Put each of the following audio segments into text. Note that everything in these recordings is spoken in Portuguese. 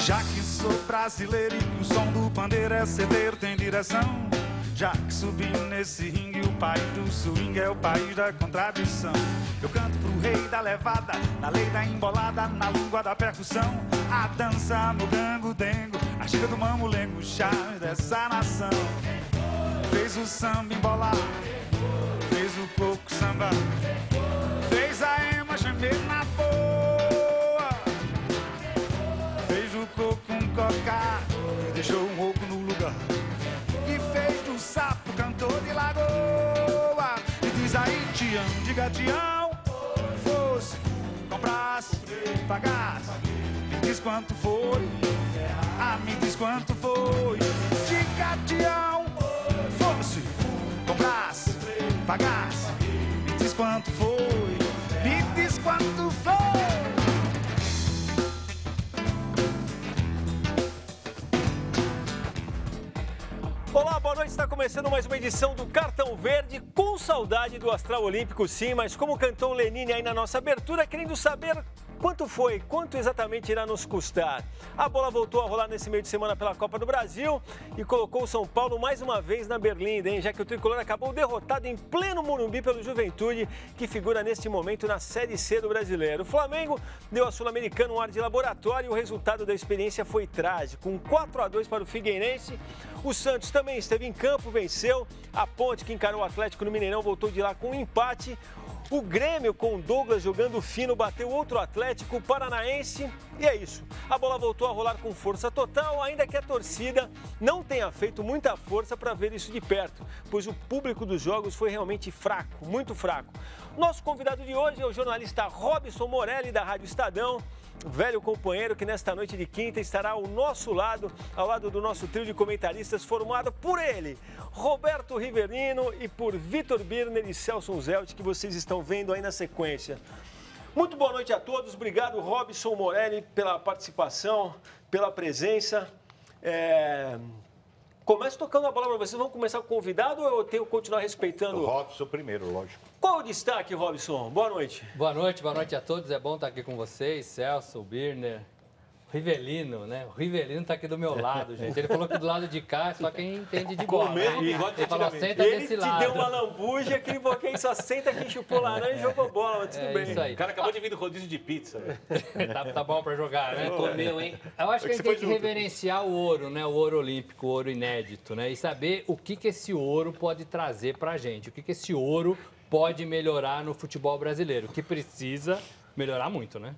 Já que sou brasileiro e que o som do pandeiro é certeiro, tem direção. Já que subi nesse ringue, o país do swing é o país da contradição. Eu canto pro rei da levada, na lei da embolada, na língua da percussão. A dança no gango-dengo, a xiga do mamulengo, chave dessa nação. Fez o samba embolar, fez o coco samba, fez a ema gemer na boa, fez o coco um cocar e deixou um oco no lugar. E fez do sapo cantor de lagoa. E diz aí, Tião, diga Tião, fosse, comprasse, pagasse. Me diz quanto foi, me diz quanto foi. Diga Tião, fosse, comprasse, pagasse. Me diz quanto foi, me diz quanto foi. Olá, boa noite. Está começando mais uma edição do Cartão Verde. Com saudade do Astral Olímpico, sim, mas como cantou Lenine aí na nossa abertura, querendo saber quanto foi, quanto exatamente irá nos custar. A bola voltou a rolar nesse meio de semana pela Copa do Brasil e colocou o São Paulo mais uma vez na berlinda, hein? Já que o tricolor acabou derrotado em pleno Morumbi pelo Juventude, que figura neste momento na Série C do Brasileiro. O Flamengo deu à Sul-Americana um ar de laboratório e o resultado da experiência foi trágico. Um 4-2 para o Figueirense. O Santos também esteve em campo, venceu. A Ponte, que encarou o Atlético no Mineirão, voltou de lá com um empate. O Grêmio, com o Douglas jogando fino, bateu outro Atlético Paranaense. E é isso. A bola voltou a rolar com força total, ainda que a torcida não tenha feito muita força para ver isso de perto, pois o público dos jogos foi realmente fraco, muito fraco. Nosso convidado de hoje é o jornalista Robson Morelli, da Rádio Estadão, velho companheiro que nesta noite de quinta estará ao nosso lado, ao lado do nosso trio de comentaristas formado por ele, Roberto Rivelino, e por Vitor Birner e Celso Zelt, que vocês estão vendo aí na sequência. Muito boa noite a todos, obrigado Robson Morelli pela participação, pela presença. Começo tocando a bola para vocês. Vamos começar com o convidado ou eu tenho que continuar respeitando? O Robson primeiro, lógico. Qual o destaque, Robson? Boa noite. Boa noite a todos. É bom estar aqui com vocês, Celso, Birner, Rivelino, né? O Rivelino está aqui do meu lado, gente. Ele falou que do lado de cá só quem entende de bola. Né? Ele falou, senta desse lado. Ele te deu uma lambuja, que quem só senta quem chupou laranja e jogou bola, mas tudo bem. Isso aí. O cara acabou de vir do rodízio de pizza. Tá bom para jogar, né? Comeu, hein? Eu acho que a gente tem que reverenciar o ouro, né? O ouro olímpico, o ouro inédito, né? E saber o que esse ouro pode trazer pra gente. O que esse ouro pode melhorar no futebol brasileiro, que precisa melhorar muito, né?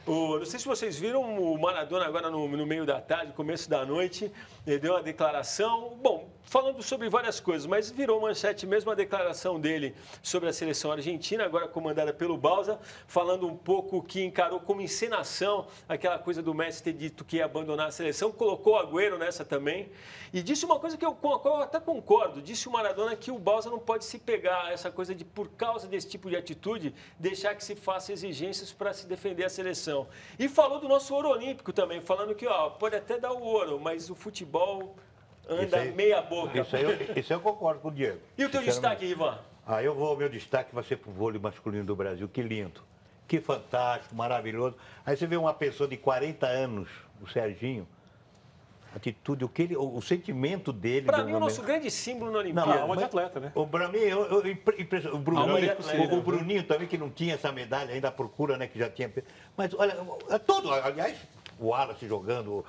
Não sei se vocês viram o Maradona agora no meio da tarde, começo da noite, ele deu uma declaração, bom, falando sobre várias coisas, mas virou manchete mesmo a declaração dele sobre a seleção argentina, agora comandada pelo Bausa, falando um pouco que encarou como encenação aquela coisa do Messi ter dito que ia abandonar a seleção, colocou o Agüero nessa também, e disse uma coisa com a qual eu até concordo, disse o Maradona que o Bausa não pode se pegar essa coisa de, por causa desse tipo de atitude, deixar que se faça exigências para se defender a seleção. E falou do nosso ouro olímpico também, falando que pode até dar o ouro, mas o futebol anda meia boca. Isso eu concordo com o Diego. E o teu destaque, Ivan? O meu destaque vai ser para o vôlei masculino do Brasil. Que lindo, que fantástico, maravilhoso. Aí você vê uma pessoa de 40 anos, o Serginho, atitude, o sentimento dele. Para mim, o nosso grande símbolo na Olimpíada. Alma de atleta, né? Para mim, o Bruninho também, que não tinha essa medalha, ainda à procura, né, que já tinha. Mas, olha, aliás, o Wallace jogando,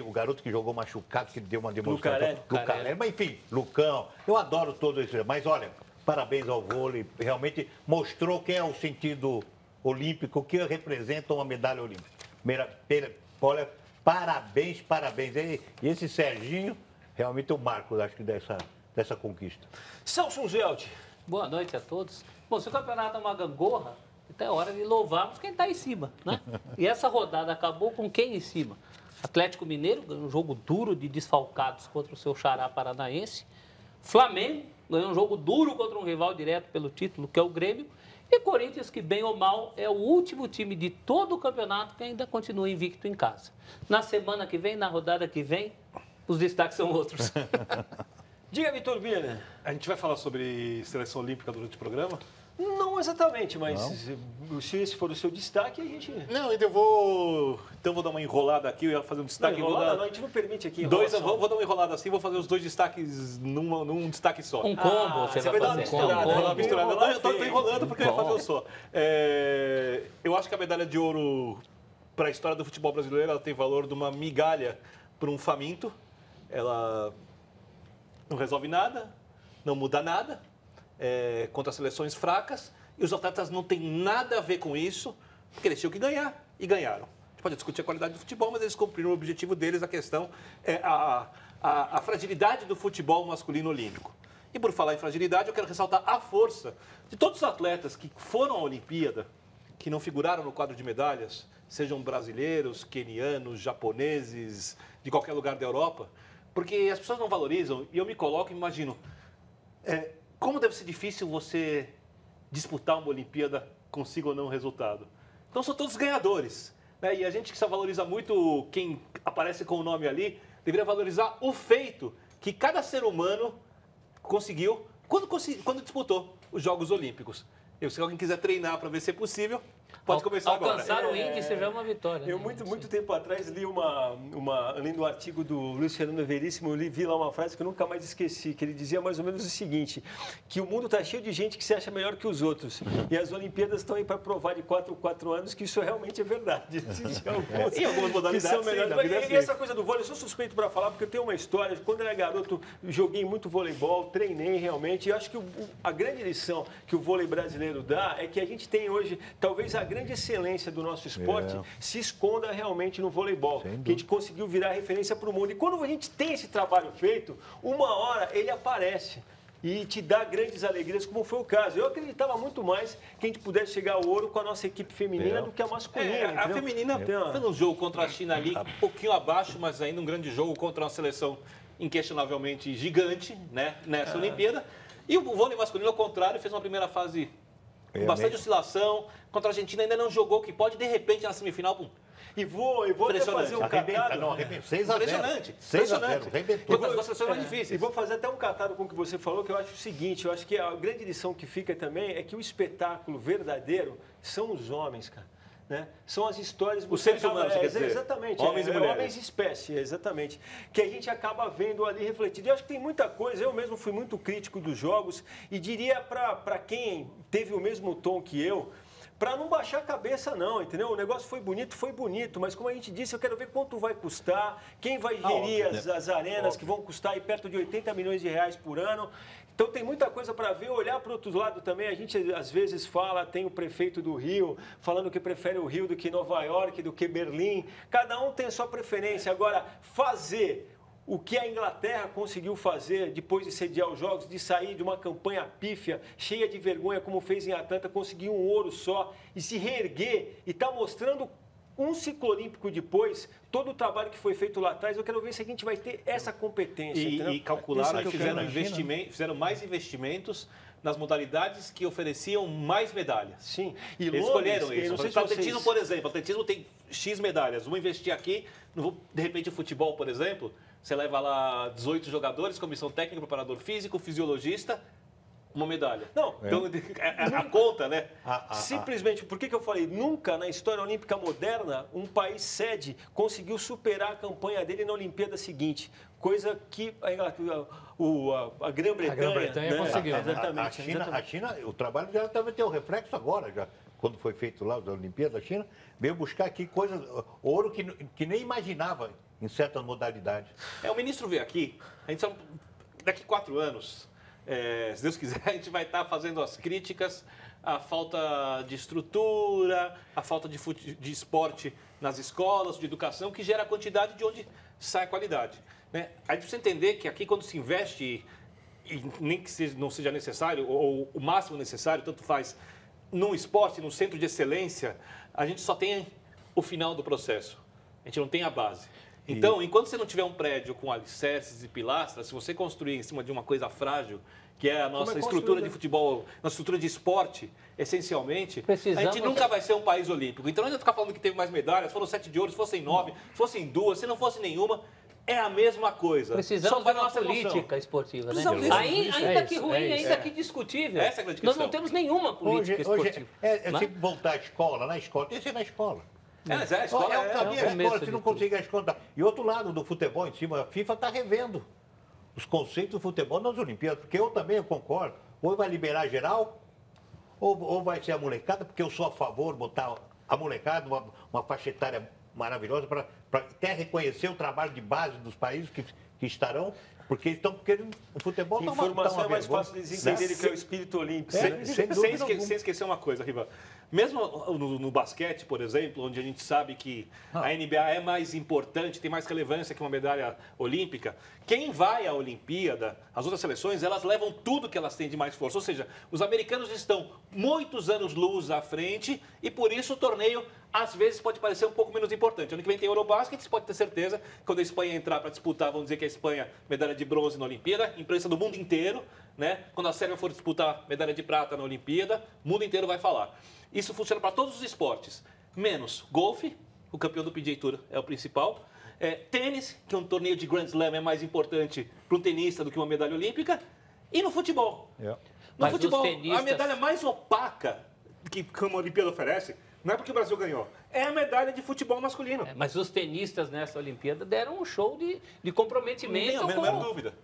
o garoto que jogou machucado, que deu uma demonstração. Lucarelli. Mas, enfim, Lucão, eu adoro todo isso. Mas, olha, parabéns ao vôlei, realmente mostrou quem é o sentido olímpico, o que representa uma medalha olímpica. Olha, parabéns. E esse Serginho, realmente é o marco, acho que, dessa conquista. Celso Zelt. Boa noite a todos. Bom, se o campeonato é uma gangorra, então é hora de louvarmos quem está em cima, né? E essa rodada acabou com quem em cima? Atlético Mineiro ganhou um jogo duro de desfalcados contra o seu xará paranaense. Flamengo ganhou um jogo duro contra um rival direto pelo título, que é o Grêmio. E Corinthians, que bem ou mal, é o último time de todo o campeonato que ainda continua invicto em casa. Na semana que vem, na rodada que vem, os destaques são outros. Diga, Vitor Birner. A gente vai falar sobre seleção olímpica durante o programa? Não exatamente, mas se esse for o seu destaque, a gente... Não, então vou dar uma enrolada aqui, eu ia fazer um destaque. Não, enrolada, a gente não permite aqui vou dar uma enrolada assim, vou fazer os 2 destaques num destaque só. Um combo, você vai fazer. Vou dar uma misturada. Não, eu tô enrolando porque eu ia fazer um só. Eu acho que a medalha de ouro para a história do futebol brasileiro, ela tem valor de uma migalha para um faminto. Ela não resolve nada, não muda nada, contra seleções fracas, e os atletas não têm nada a ver com isso, porque eles tinham que ganhar, e ganharam. A gente pode discutir a qualidade do futebol, mas eles cumpriram o objetivo deles, a questão é a fragilidade do futebol masculino olímpico. E por falar em fragilidade, eu quero ressaltar a força de todos os atletas que foram à Olimpíada, que não figuraram no quadro de medalhas, sejam brasileiros, quenianos, japoneses, de qualquer lugar da Europa, porque as pessoas não valorizam, e eu me coloco e imagino, como deve ser difícil você disputar uma Olimpíada, consiga ou não o resultado. Então são todos ganhadores, né? E a gente que só valoriza muito quem aparece com o nome ali, deveria valorizar o feito que cada ser humano conseguiu quando disputou os Jogos Olímpicos. Se alguém quiser treinar para ver se é possível, pode começar agora. Alcançar o índice já é uma vitória. Eu, muito tempo atrás, li além do artigo do Luiz Fernando Veríssimo, vi lá uma frase que eu nunca mais esqueci, que ele dizia mais ou menos o seguinte, que o mundo está cheio de gente que se acha melhor que os outros. E as Olimpíadas estão aí para provar de 4 em 4 anos que isso realmente é verdade. Em algumas modalidades, são melhores. E essa coisa do vôlei, eu sou suspeito para falar, porque eu tenho uma história. Quando eu era garoto, joguei muito voleibol, treinei realmente. E acho que a grande lição que o vôlei brasileiro dá é que a gente tem hoje, talvez a grande excelência do nosso esporte se esconda realmente no voleibol, que a gente conseguiu virar referência para o mundo. E quando a gente tem esse trabalho feito, uma hora ele aparece e te dá grandes alegrias, como foi o caso. Eu acreditava muito mais que a gente pudesse chegar ao ouro com a nossa equipe feminina do que a masculina. A feminina foi no jogo contra a China ali, um pouquinho abaixo, mas ainda um grande jogo contra uma seleção inquestionavelmente gigante, né, nessa Olimpíada. E o vôlei masculino, ao contrário, fez uma primeira fase com bastante oscilação. Contra a Argentina ainda não jogou, que pode, de repente, na semifinal, pum. E vou até fazer um catálogo. Impressionante. 6-0. Arrebentou. Uma das seleções mais difíceis. E vou fazer até um catálogo com o que você falou, que eu acho o seguinte, eu acho que a grande lição que fica também é que o espetáculo verdadeiro são os homens, cara. Né? São as histórias... Os seres humanos, quer dizer. Exatamente. Homens e mulheres. Homens e espécie, exatamente. Que a gente acaba vendo ali refletido. E acho que tem muita coisa. Eu mesmo fui muito crítico dos jogos e diria para quem teve o mesmo tom que eu, para não baixar a cabeça não, entendeu? O negócio foi bonito, mas como a gente disse, eu quero ver quanto vai custar, quem vai gerir as arenas que vão custar aí perto de 80 milhões de reais por ano. Então tem muita coisa para ver, olhar para o outro lado também. A gente às vezes fala, tem o prefeito do Rio falando que prefere o Rio do que Nova York, do que Berlim. Cada um tem a sua preferência. Agora, fazer o que a Inglaterra conseguiu fazer depois de sediar os Jogos, de sair de uma campanha pífia, cheia de vergonha, como fez em Atlanta, conseguir um ouro só e se reerguer e está mostrando um ciclo olímpico depois, todo o trabalho que foi feito lá atrás, eu quero ver se a gente vai ter essa competência. E calcularam e fizeram mais investimentos nas modalidades que ofereciam mais medalhas. Sim. E eles escolheram isso. O atletismo, por exemplo, o atletismo tem X medalhas. Vou investir aqui, de repente o futebol, por exemplo, você leva lá 18 jogadores, comissão técnica, preparador físico, fisiologista, uma medalha. Não, então, a conta, né? Simplesmente, por que eu falei? Nunca na história olímpica moderna um país sede conseguiu superar a campanha dele na Olimpíada seguinte. Coisa que a Grã-Bretanha né? Conseguiu. Exatamente. A China, o trabalho já deve ter um reflexo agora, já. Quando foi feito lá da Olimpíada, a China veio buscar aqui coisas, ouro que nem imaginava em certas modalidades. O ministro veio aqui, a gente daqui 4 anos, se Deus quiser, a gente vai estar fazendo as críticas à falta de estrutura, à falta de esporte nas escolas, de educação, que gera a quantidade de onde sai a qualidade. Né? A gente precisa entender que aqui, quando se investe, e nem que não seja necessário, ou o máximo necessário, tanto faz, num esporte, num centro de excelência, a gente só tem o final do processo. A gente não tem a base. Então, enquanto você não tiver um prédio com alicerces e pilastras, se você construir em cima de uma coisa frágil, que é a nossa estrutura de futebol, nossa estrutura de esporte, essencialmente, a gente nunca vai ser um país olímpico. Então, não adianta ficar falando que teve mais medalhas, foram 7 de ouro, se fossem 9, se fossem 2, se não fosse nenhuma, é a mesma coisa. Precisamos de uma política esportiva, né? Ainda que ruim, ainda que discutível. Essa é a grande questão. Nós não temos nenhuma política esportiva. Se voltar à escola, na escola, tem que ser na escola. Mas a escola se não conseguir a escola. E outro lado do futebol em cima, a FIFA está revendo os conceitos do futebol nas Olimpíadas, porque eu também concordo. Ou vai liberar geral, ou vai ser a molecada, porque eu sou a favor de botar a molecada, uma faixa etária maravilhosa, para até reconhecer o trabalho de base dos países que estarão, porque eles estão querendo o futebol. Informação é mais fácil de eles entenderem que é o espírito olímpico. Sem esquecer uma coisa, Riva. Mesmo no basquete, por exemplo, onde a gente sabe que a NBA é mais importante, tem mais relevância que uma medalha olímpica, quem vai à Olimpíada, as outras seleções, elas levam tudo que elas têm de mais força. Ou seja, os americanos estão muitos anos-luz à frente e, por isso, o torneio, às vezes, pode parecer um pouco menos importante. Ano que vem tem Eurobasket, você pode ter certeza, quando a Espanha entrar para disputar, vão dizer que a Espanha medalha de bronze na Olimpíada, imprensa do mundo inteiro, né? Quando a Sérvia for disputar medalha de prata na Olimpíada, o mundo inteiro vai falar. Isso funciona para todos os esportes, menos golfe, o campeão do PGA Tour é o principal, tênis, que é um torneio de Grand Slam, é mais importante para um tenista do que uma medalha olímpica, e no futebol. No futebol, a medalha mais opaca que uma Olimpíada oferece, não é porque o Brasil ganhou, é a medalha de futebol masculino. Mas os tenistas nessa Olimpíada deram um show de comprometimento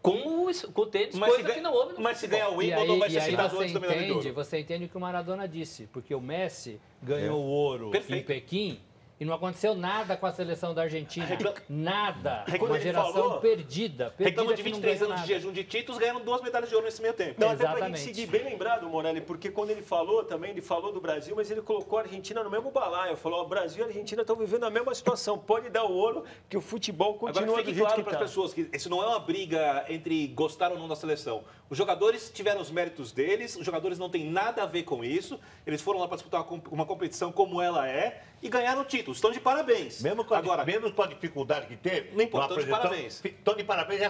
com o tênis, coisa que não houve no Mas se futebol. der o Wimbledon, vai ser citado antes da medalha de ouro. Você entende o que o Maradona disse, porque o Messi ganhou o ouro em Pequim e não aconteceu nada com a seleção da Argentina. Nada. Uma geração perdida. Reclamam de 23 anos de jejum de títulos, ganharam 2 medalhas de ouro nesse meio tempo. Não, até pra gente seguir bem lembrado, Morelli, porque quando ele falou também, ele falou do Brasil, mas ele colocou a Argentina no mesmo balaio. Falou, o Brasil e a Argentina estão vivendo a mesma situação. Pode dar o ouro que o futebol continua Agora, fique claro para as pessoas que isso não é uma briga entre gostar ou não da seleção. Os jogadores tiveram os méritos deles, os jogadores não têm nada a ver com isso. Eles foram lá para disputar uma competição como ela é e ganharam o título. Estão de parabéns. Mesmo com a dificuldade que teve, não importa, estão de parabéns. Estão de parabéns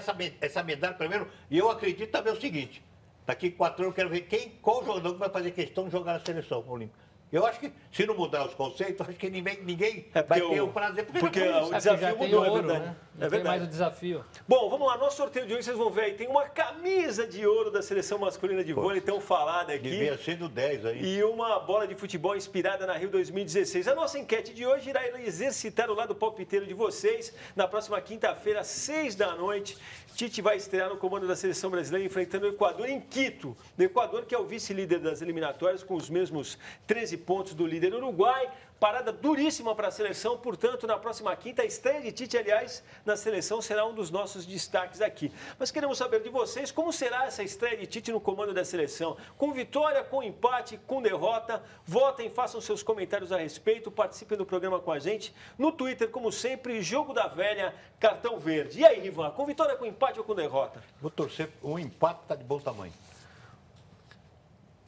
essa medalha primeiro. E eu acredito também o seguinte, daqui 4 anos eu quero ver qual jogador que vai fazer questão de jogar na seleção olímpica. Eu acho que, se não mudar os conceitos, acho que ninguém vai ter o prazer. Porque o desafio mudou, é verdade. Né? Não tem mais o desafio. Bom, vamos lá. Nosso sorteio de hoje, vocês vão ver aí. Tem uma camisa de ouro da seleção masculina de vôlei, tão falada aqui. Devia ser do 10 aí. E uma bola de futebol inspirada na Rio 2016. A nossa enquete de hoje irá exercitar o lado palpiteiro de vocês. Na próxima quinta-feira, às 6 da noite, Tite vai estrear no comando da seleção brasileira, enfrentando o Equador em Quito. O Equador, que é o vice-líder das eliminatórias, com os mesmos 13 pontos do líder Uruguai. Parada duríssima para a seleção, portanto, na próxima quinta, a estreia de Tite, aliás, na seleção será um dos nossos destaques aqui. Mas queremos saber de vocês como será essa estreia de Tite no comando da seleção. Com vitória, com empate, com derrota. Votem, façam seus comentários a respeito, participem do programa com a gente. No Twitter, como sempre, Jogo da Velha, Cartão Verde. E aí, Rivan, com vitória, com empate ou com derrota? Vou torcer, um empate está de bom tamanho.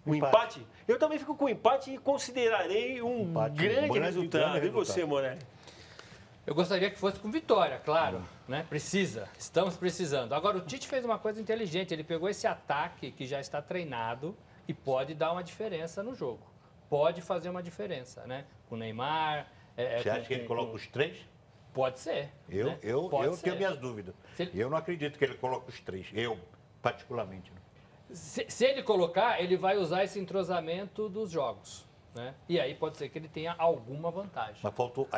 Um empate? Eu também fico com empate e considerarei um grande resultado. E você, Morelli? Eu gostaria que fosse com vitória, claro. Né? Estamos precisando. Agora, o Tite fez uma coisa inteligente. Ele pegou esse ataque que já está treinado e pode dar uma diferença no jogo. Pode fazer uma diferença, né? Com o Neymar. Você acha que ele coloca os 3? Pode ser. Eu tenho minhas dúvidas. Eu não acredito que ele coloque os 3. Eu, particularmente. Se ele colocar, ele vai usar esse entrosamento dos jogos. Né? E aí pode ser que ele tenha alguma vantagem. Mas faltou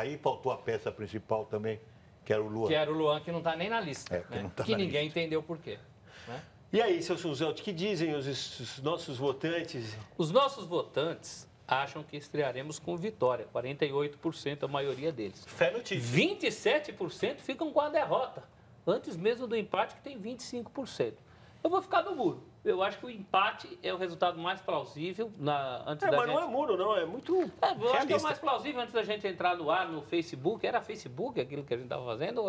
a peça principal também, que era o Luan. Que era o Luan, que não está nem na lista. Que ninguém entendeu por quê. Né? E aí, seu Sunzelt, o que dizem os nossos votantes? Os nossos votantes acham que estrearemos com vitória. 48% a maioria deles. Fé no Tite. 27% ficam com a derrota. Antes mesmo do empate, que tem 25%. Eu vou ficar no muro. Eu acho que o empate é o resultado mais plausível antes da mas gente... não é muro, não. É muito eu acho que é o mais plausível antes da gente entrar no ar no Facebook. Era Facebook aquilo que a gente estava fazendo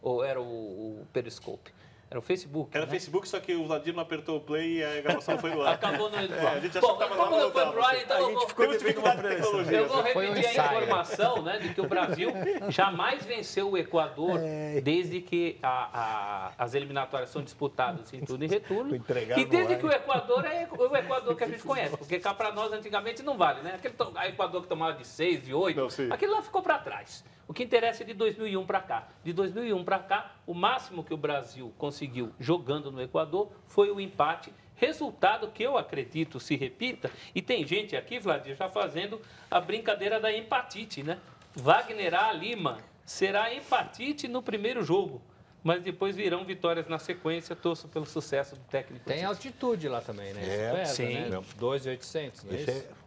ou era o Periscope? Era o Facebook. Era o Facebook, só que o Vladir não apertou o play e a gravação foi no ar. Acabou no ar. A gente achou que estava como não foi pro ar, então eu vou repetir a informação, né, de que o Brasil jamais venceu o Equador desde que as eliminatórias são disputadas em tudo e retorno. E desde que o Equador é o Equador que a gente conhece, porque cá para nós antigamente não vale, né? Aquele Equador que tomava de 6, de 8, aquilo lá ficou para trás. O que interessa é de 2001 para cá. De 2001 para cá, o máximo que o Brasil conseguiu jogando no Equador foi o empate. Resultado que eu acredito se repita. E tem gente aqui, Vladir, já fazendo a brincadeira da empatite, né? Wagner A. Lima será empatite no primeiro jogo. Mas depois virão vitórias na sequência. Torço pelo sucesso do técnico. Tem altitude lá também, né? Isso pesa, sim. Né? 2.800, não é isso?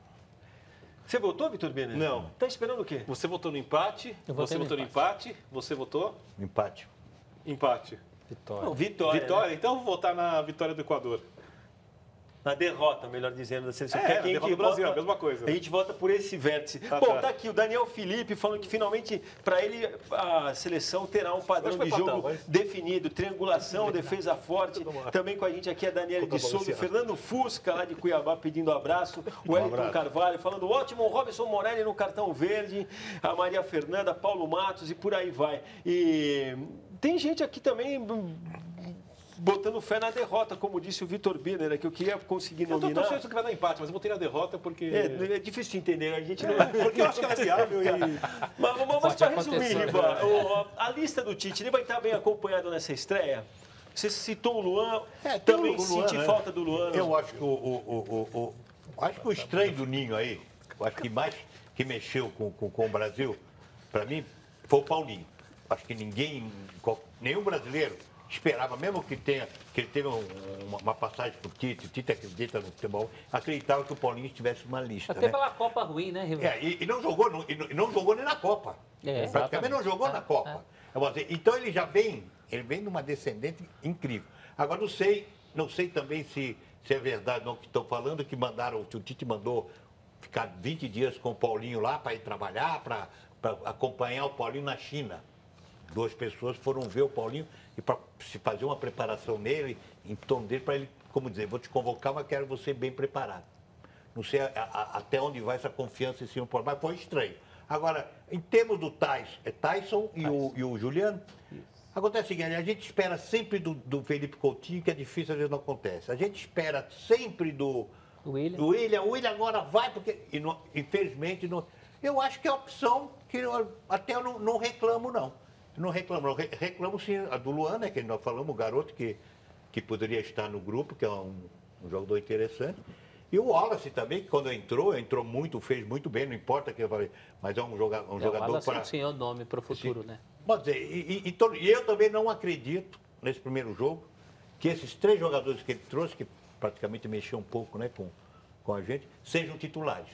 Você votou, Vitor Birner? Não. Tá esperando o quê? Você votou no empate, você votou no empate, você votou? Empate. Empate. Vitória. Não, vitória. Vitória? Né? Então eu vou votar na vitória do Equador. Na derrota, melhor dizendo, da seleção. É, a derrota do Brasil, a mesma coisa. A gente vota por esse vértice. Tá, Bom, tá. tá aqui o Daniel Felipe falando que finalmente, para ele, a seleção terá um padrão de jogo definido. Triangulação, defesa forte. Também com a gente aqui a Daniela de Souza, Fernando Fusca, lá de Cuiabá, pedindo abraço. O Wellington Carvalho falando ótimo, o Robson Morelli no cartão verde. A Maria Fernanda, Paulo Matos e por aí vai. E tem gente aqui também botando fé na derrota, como disse o Vitor Birner, que eu queria conseguir nominar. Eu tô torcendo que vai dar empate, mas eu votei na derrota porque... É difícil de entender, a gente não... Porque eu acho que ela é viável e... Mas para resumir, Riva, a lista do Tite, ele vai estar bem acompanhado nessa estreia? Você citou o Luan, também o Luan, senti né? falta do Luan. Eu acho que acho que o estranho do Ninho aí, eu acho que mais que mexeu com o Brasil, para mim, foi o Paulinho. Acho que nenhum brasileiro esperava, mesmo que ele teve uma passagem para o Tite acredita no futebol, acreditava que o Paulinho estivesse numa lista. Até né? pela Copa ruim, né, Riva? E não jogou, não jogou nem na Copa. Praticamente não jogou na Copa. Eu vou dizer, então ele vem numa descendente incrível. Agora não sei também se é verdade não que estão falando, que o Tite mandou ficar 20 dias com o Paulinho lá para ir trabalhar, para acompanhar o Paulinho na China. 2 pessoas foram ver o Paulinho e para se fazer uma preparação nele, em torno dele, para ele, como dizer, vou te convocar, mas quero você bem preparado. Não sei até onde vai essa confiança em cima do Paulinho, mas foi estranho. Agora, em termos do Tyson e o Juliano, acontece o seguinte, a gente espera sempre do Felipe Coutinho, que é difícil, às vezes não acontece. A gente espera sempre do William. O William agora vai, porque, infelizmente, eu acho que é a opção que até eu não reclamo, não. Não reclamo, reclamo sim a do Luan, né, que nós falamos, o garoto que poderia estar no grupo, que é um jogador interessante. E o Wallace também, que quando entrou muito, fez muito bem, não importa que eu falei, mas é um jogador para... Sim, é o nome para o futuro, né? Pode dizer, e eu também não acredito, nesse primeiro jogo, que esses 3 jogadores que ele trouxe, que praticamente mexeu um pouco, né, com a gente, sejam titulares.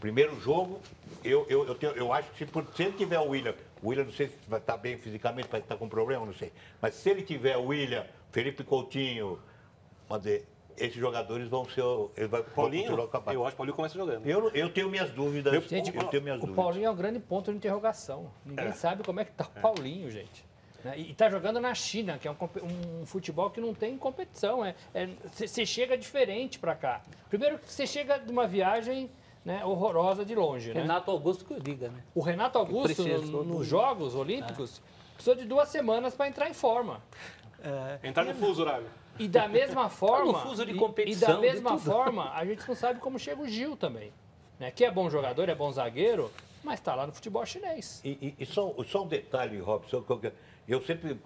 Primeiro jogo, eu acho que se ele tiver o William não sei se vai estar bem fisicamente, vai estar com problema, não sei. Mas se ele tiver o William, Felipe Coutinho, vamos dizer, esses jogadores vão ser... Paulinho, eu acho que o Paulinho começa jogando. Eu tenho minhas dúvidas. Gente, o Paulinho é um grande ponto de interrogação. Ninguém sabe como é que está o Paulinho, gente. E está jogando na China, que é um futebol que não tem competição. Você chega diferente para cá. Primeiro que você chega de uma viagem... né, horrorosa de longe. Renato Augusto que eu diga, né? O Renato Augusto, nos Jogos Olímpicos, precisou de 2 semanas para entrar em forma. Entrar no fuso horário. E da mesma forma... no fuso de competição, e da mesma forma, a gente não sabe como chega o Gil também. Né? Que é bom jogador, é bom zagueiro, mas está lá no futebol chinês. E só um detalhe, Robson, eu sempre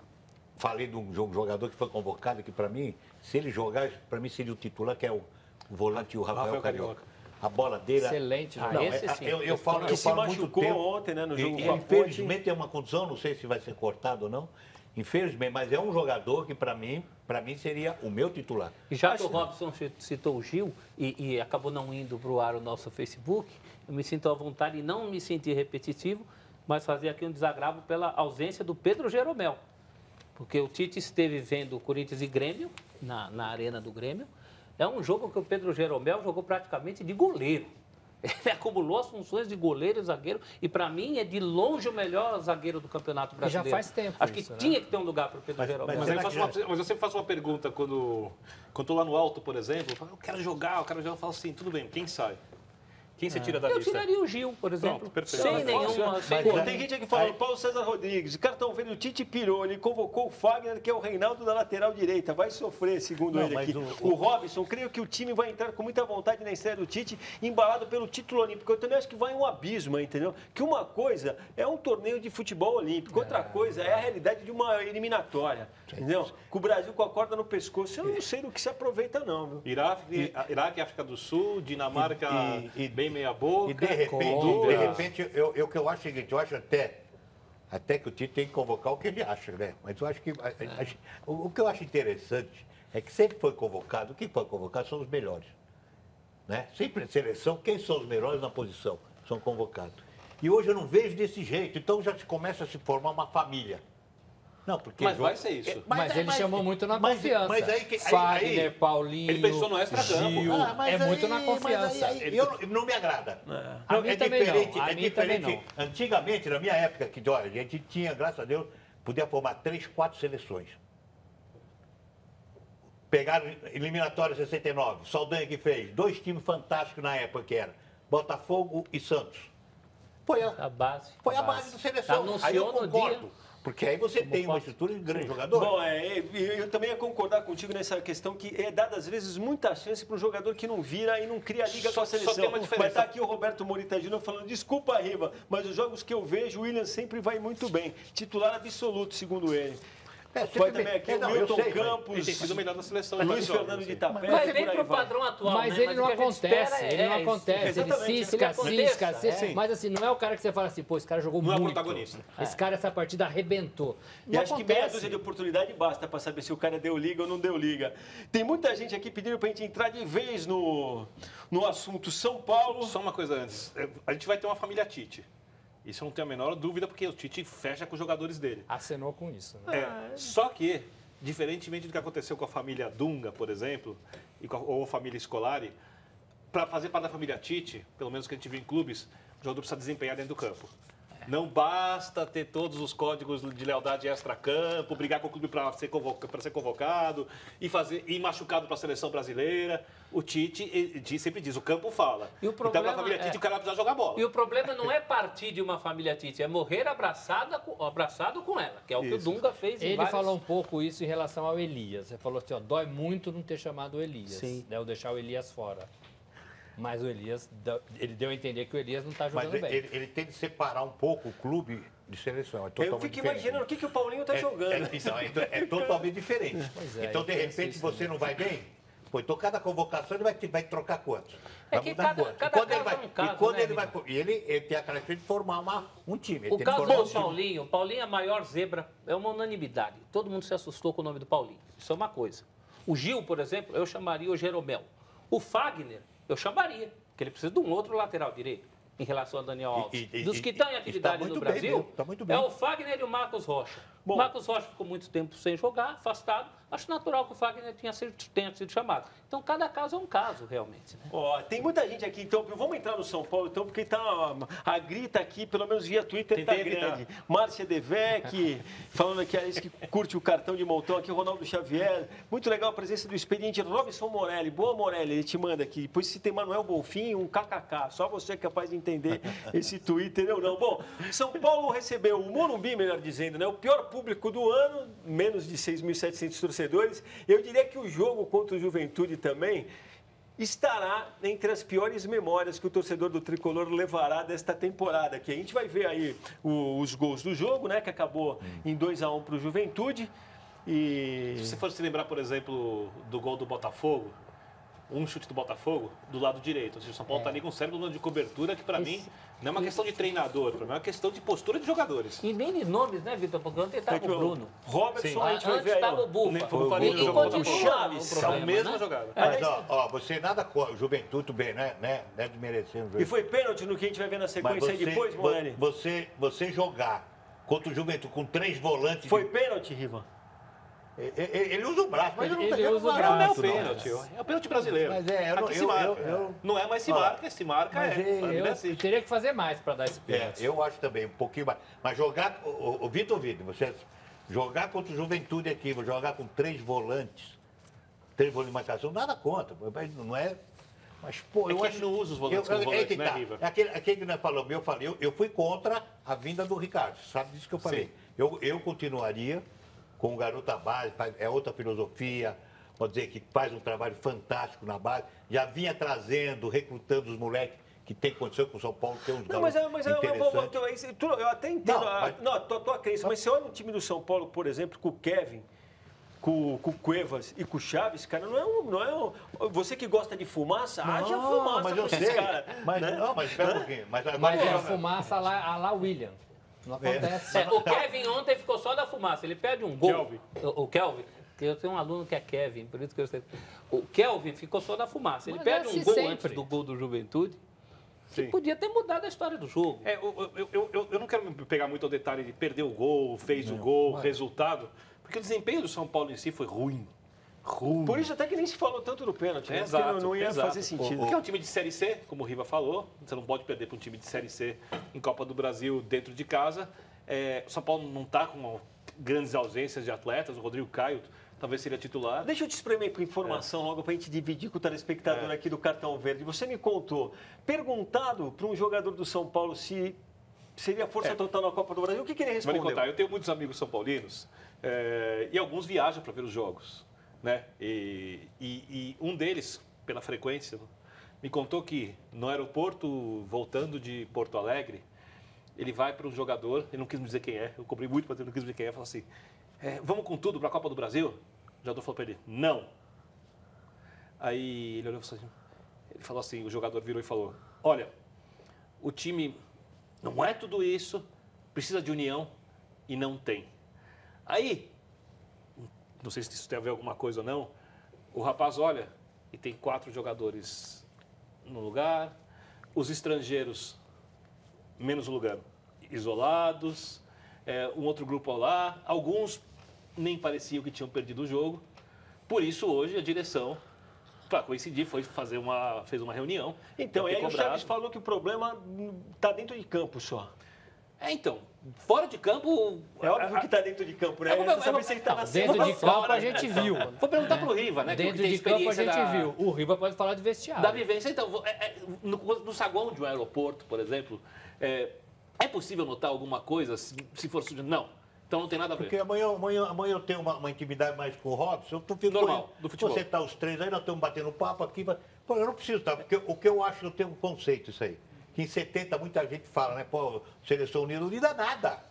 falei de um jogador que foi convocado, que para mim, se ele jogar, para mim seria o titular, que é o volante, o Rafael Carioca. A bola dele... Excelente. Esse sim. Eu falo que se muito machucou tempo. ontem, né, no jogo com a Ponte. Infelizmente é uma condição, não sei se vai ser cortado ou não. Infelizmente, mas é um jogador que para mim seria o meu titular. E já que o Robson citou o Gil e acabou não indo para o ar o nosso Facebook, eu me sinto à vontade e não me sentir repetitivo, mas fazer aqui um desagravo pela ausência do Pedro Jeromel. Porque o Tite esteve vendo o Corinthians e Grêmio, na arena do Grêmio. É um jogo que o Pedro Jeromel jogou praticamente de goleiro. Ele acumulou as funções de goleiro e zagueiro. E, para mim, é de longe o melhor zagueiro do Campeonato Brasileiro. Já faz tempo Acho isso, que tinha que ter um lugar para o Pedro Jeromel. Mas eu sempre faço uma pergunta quando estou lá no alto, por exemplo. Eu quero jogar, eu falo assim, tudo bem, quem sai? Quem você tira da Eu lista? tiraria o Gil, por exemplo. Pronto, perfeito. Sem nenhuma... Tem gente aqui falando, Paulo César Rodrigues, cartão verde, o Tite pirou, ele convocou o Fagner, que é o Reinaldo da lateral direita, vai sofrer, segundo ele aqui. O Robson, creio que o time vai entrar com muita vontade na estreia do Tite, embalado pelo título olímpico. Eu também acho que vai um abismo, entendeu? Que uma coisa é um torneio de futebol olímpico, outra coisa é a realidade de uma eliminatória, entendeu? Com o Brasil com a corda no pescoço, eu não sei do que se aproveita não, viu? Iraque, África do Sul, Dinamarca bem meia boca. E de repente o que eu acho é o seguinte, eu acho até que o Tite tem que convocar o que ele acha, né? Mas eu acho que o que eu acho interessante é que sempre foi convocado, o que foi convocado são os melhores. Né? Sempre em seleção, quem são os melhores na posição? São convocados. E hoje eu não vejo desse jeito, então já começa a se formar uma família. Não, porque mas vai ser isso. Mas ele chamou muito na confiança. Mas Fagner, Paulinho, ele pensou no extra-campo. Gil, muito na confiança. Não me agrada. A mim também não. É diferente. Antigamente, na minha época, que a gente tinha, graças a Deus, podia formar 3, 4 seleções. Pegaram eliminatória 69, Saldanha que fez, 2 times fantásticos na época que era, Botafogo e Santos. Foi a base da seleção. Aí eu concordo. Porque aí você tem uma estrutura de grande jogador. Bom, eu também ia concordar contigo nessa questão que é dada, às vezes, muita chance para um jogador que não vira e não cria liga com a seleção. Só tem uma diferença. Mas tá aqui o Roberto Morita Júnior falando, desculpa, Riva, mas os jogos que eu vejo, o William sempre vai muito bem. Titular absoluto, segundo ele. Vai também aqui o Milton Campos, ele tem sido o melhor da seleção. Luiz Fernando de Itapé. Vai bem pro padrão atual, mas ele não acontece, ele não acontece. Ele cisca. Mas assim, não é o cara que você fala assim, pô, esse cara jogou muito. Não é protagonista. Esse cara, essa partida arrebentou. E acho que meia dúzia de oportunidade basta para saber se o cara deu liga ou não deu liga. Tem muita gente aqui pedindo para a gente entrar de vez no assunto São Paulo. Só uma coisa antes, a gente vai ter uma família Tite. Isso eu não tenho a menor dúvida, porque o Tite fecha com os jogadores dele. Acenou com isso. Né? Só que, diferentemente do que aconteceu com a família Dunga, por exemplo, ou a família Scolari, para fazer parte da família Tite, pelo menos que a gente viu em clubes, o jogador precisa desempenhar dentro do campo. Não basta ter todos os códigos de lealdade extra-campo, brigar com o clube para ser convocado e ir machucado para a seleção brasileira. O Tite sempre diz, o campo fala. Então, com a família Tite, o cara vai precisar jogar bola. E o problema não é partir de uma família Tite, é morrer abraçado com ela, que é o que o Dunga fez em Ele falou um pouco isso em relação ao Elias. Você falou assim, ó, dói muito não ter chamado o Elias, né, ou deixar o Elias fora. Mas o Elias, ele deu a entender que o Elias não está jogando bem. Ele tem de separar um pouco o clube de seleção. Eu fico imaginando o que o Paulinho está jogando. É totalmente diferente. Então, de repente, você não vai bem? Pô, então, cada convocação ele vai trocar quantos? Vai mudar quantos? E ele tem a característica de formar um time. O caso do Paulinho, é a maior zebra, é uma unanimidade. Todo mundo se assustou com o nome do Paulinho. Isso é uma coisa. O Gil, por exemplo, eu chamaria o Jeromel. O Fagner, eu chamaria, porque ele precisa de um outro lateral direito em relação ao Daniel Alves. Dos que estão em atividade no Brasil, é o Fagner e o Marcos Rocha. O Marcos Rocha ficou muito tempo sem jogar, afastado. Acho natural que o Fagner tenha sido chamado. Então, cada caso é um caso, realmente. Né? Tem muita gente aqui, então, vamos entrar no São Paulo, então, porque a grita aqui, pelo menos via Twitter, está grande. Márcia Devec, falando aqui, que curte o cartão de montão aqui, Ronaldo Xavier. Muito legal a presença do experiente Robson Morelli. Boa, Morelli, ele te manda aqui. Depois, se tem Manuel Bonfim, um kkk. Só você é capaz de entender esse Twitter, eu não. Bom, São Paulo recebeu o Morumbi, melhor dizendo, né? O pior público do ano, menos de 6.700 torcedores. Eu diria que o jogo contra o Juventude também estará entre as piores memórias que o torcedor do Tricolor levará desta temporada. Que a gente vai ver aí os gols do jogo, né? Que acabou em 2-1 para o Juventude. E... Se você for se lembrar, por exemplo, do gol do Botafogo, um chute do Botafogo do lado direito. Ou seja, o São Paulo está ali com um cérebro de cobertura que, para mim, não é uma questão de treinador, para mim é uma questão de postura de jogadores. E nem de nomes, né, Vitor? Porque ontem estava o Bruno. Robertson, a gente vai ver aí. Estava o Bufa. O Chaves. É a mesma jogada. Mas, você nada com o Juventude, tudo bem, né? Não é desmerecendo. E foi pênalti no que a gente vai ver na sequência aí depois, Morelli? Você jogar contra o Juventude com 3 volantes... Foi pênalti, Riva? Ele usa o braço, mas ele usa o braço. Não é o pênalti, é o pênalti brasileiro. Mas aqui se marca. Não é, mas se marca, se marca eu teria que fazer mais para dar esse pênalti. Eu acho também, um pouquinho mais. Mas jogar, o Vitor, você jogar contra o Juventude aqui, vou jogar com 3 volantes de marcação, nada contra, mas não é... Mas, pô, eu acho que não usa os volantes como volante, né, Riva? Aquele que nós falamos, eu fui contra a vinda do Ricardo, sabe disso que eu falei. Eu continuaria com o garoto da base, é outra filosofia, pode dizer que faz um trabalho fantástico na base, já vinha trazendo, recrutando os moleques que tem condição com o São Paulo, tem uns garotos eu até entendo, tua crença, mas você olha o time do São Paulo, por exemplo, com o Kevin, com o Cuevas e com o Chaves, cara, não é você que gosta de fumaça, haja fumaça mas eu sei, cara. Mas, né? Não, mas espera um pouquinho. Mas é a fumaça a lá William. Não acontece. O Kevin ontem ficou só da fumaça. Ele perde um gol. O Kelvin. Eu tenho um aluno que é Kevin, por isso que eu sei. O Kelvin ficou só da fumaça. Ele perde um gol antes do gol do Juventude. Que podia ter mudado a história do jogo. Eu não quero me pegar muito ao detalhe de perder o gol, fez o gol, resultado, porque o desempenho do São Paulo em si foi ruim. Por isso até que nem se falou tanto do pênalti, né? Exato, não ia fazer sentido. Porque é um time de Série C, como o Riva falou, você não pode perder para um time de Série C em Copa do Brasil dentro de casa. O São Paulo não está com grandes ausências de atletas, o Rodrigo Caio talvez seria titular. Deixa eu te espremer com informação logo para a gente dividir com o telespectador aqui do Cartão Verde. Você me contou, perguntado para um jogador do São Paulo se seria força total na Copa do Brasil, o que ele respondeu? Vou lhe contar, eu tenho muitos amigos são paulinos e alguns viajam para ver os jogos. Né? E um deles, pela frequência, me contou que no aeroporto, voltando de Porto Alegre, ele vai para um jogador, ele não quis me dizer quem é, eu cobrei muito para ele, não quis me dizer quem é, falou assim, vamos com tudo para a Copa do Brasil? O jogador falou para ele, não. Aí ele olhou assim, ele falou assim, o jogador virou e falou, olha, o time não é tudo isso, precisa de união e não tem. Aí, não sei se isso tem a ver alguma coisa ou não, o rapaz olha e tem 4 jogadores no lugar, os estrangeiros, menos lugar, isolados, um outro grupo lá, alguns nem pareciam que tinham perdido o jogo. Por isso, hoje, a direção, para coincidir, fez uma reunião. Então, aí o Chaves falou que o problema está dentro de campo só. Então, fora de campo... É óbvio que está dentro de campo, né? Dentro de campo a gente viu. Vou perguntar para o Riva, né? Dentro de campo a gente viu. O Riva pode falar de vestiário. Da vivência. Então, no saguão de um aeroporto, por exemplo, é possível notar alguma coisa se for... Não. Então não tem nada a ver. Porque amanhã eu tenho uma intimidade mais com o Robson. Normal, do futebol. Você tá os três aí, nós estamos batendo papo aqui. Pô, eu não preciso estar, porque o que eu acho, eu tenho um conceito isso aí. Que em 70 muita gente fala, né? Pô, seleção unida nada.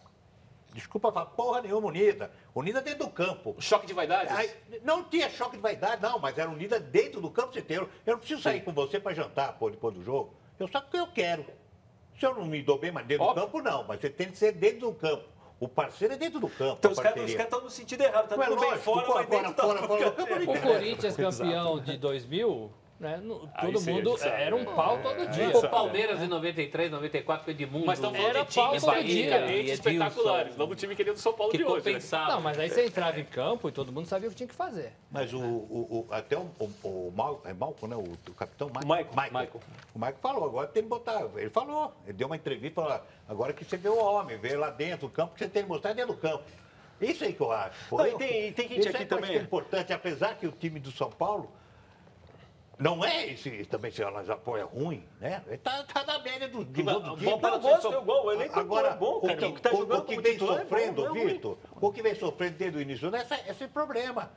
Desculpa falar, porra nenhuma unida. Unida dentro do campo. Choque de vaidades? Aí, não tinha choque de vaidade, não, mas era unida dentro do campo inteiro. Eu não preciso sair com você para jantar, pô, depois do jogo. Eu só porque eu quero. Se eu não me dou bem, mas dentro do campo, não. Mas você tem que ser dentro do campo. O parceiro é dentro do campo. Então os caras estão no sentido errado. Tá tudo bem fora, mas dentro fora. O Corinthians campeão de 2000... Né? Todo mundo era um pau todo dia. O Palmeiras em 93, 94 foi de mundo. Mas estão falando de times basicamente espetaculares, não do time querido do São Paulo de hoje. Não, mas aí você entrava em campo e todo mundo sabia o que tinha que fazer. Mas até o Malco, né? O capitão Michael. O Michael falou, agora tem que botar. Ele falou, ele deu uma entrevista, falou, agora que você vê o homem, vê lá dentro do campo, que você tem que mostrar dentro do campo. Isso aí que eu acho. Não, e tem gente aqui também. É importante, apesar que o time do São Paulo não é esse também, se nós apoia ruim, né? Ele tá na média do time. O elenco agora, é bom, cara. O que vem sofrendo, Vitor, o que vem sofrendo desde o início é esse problema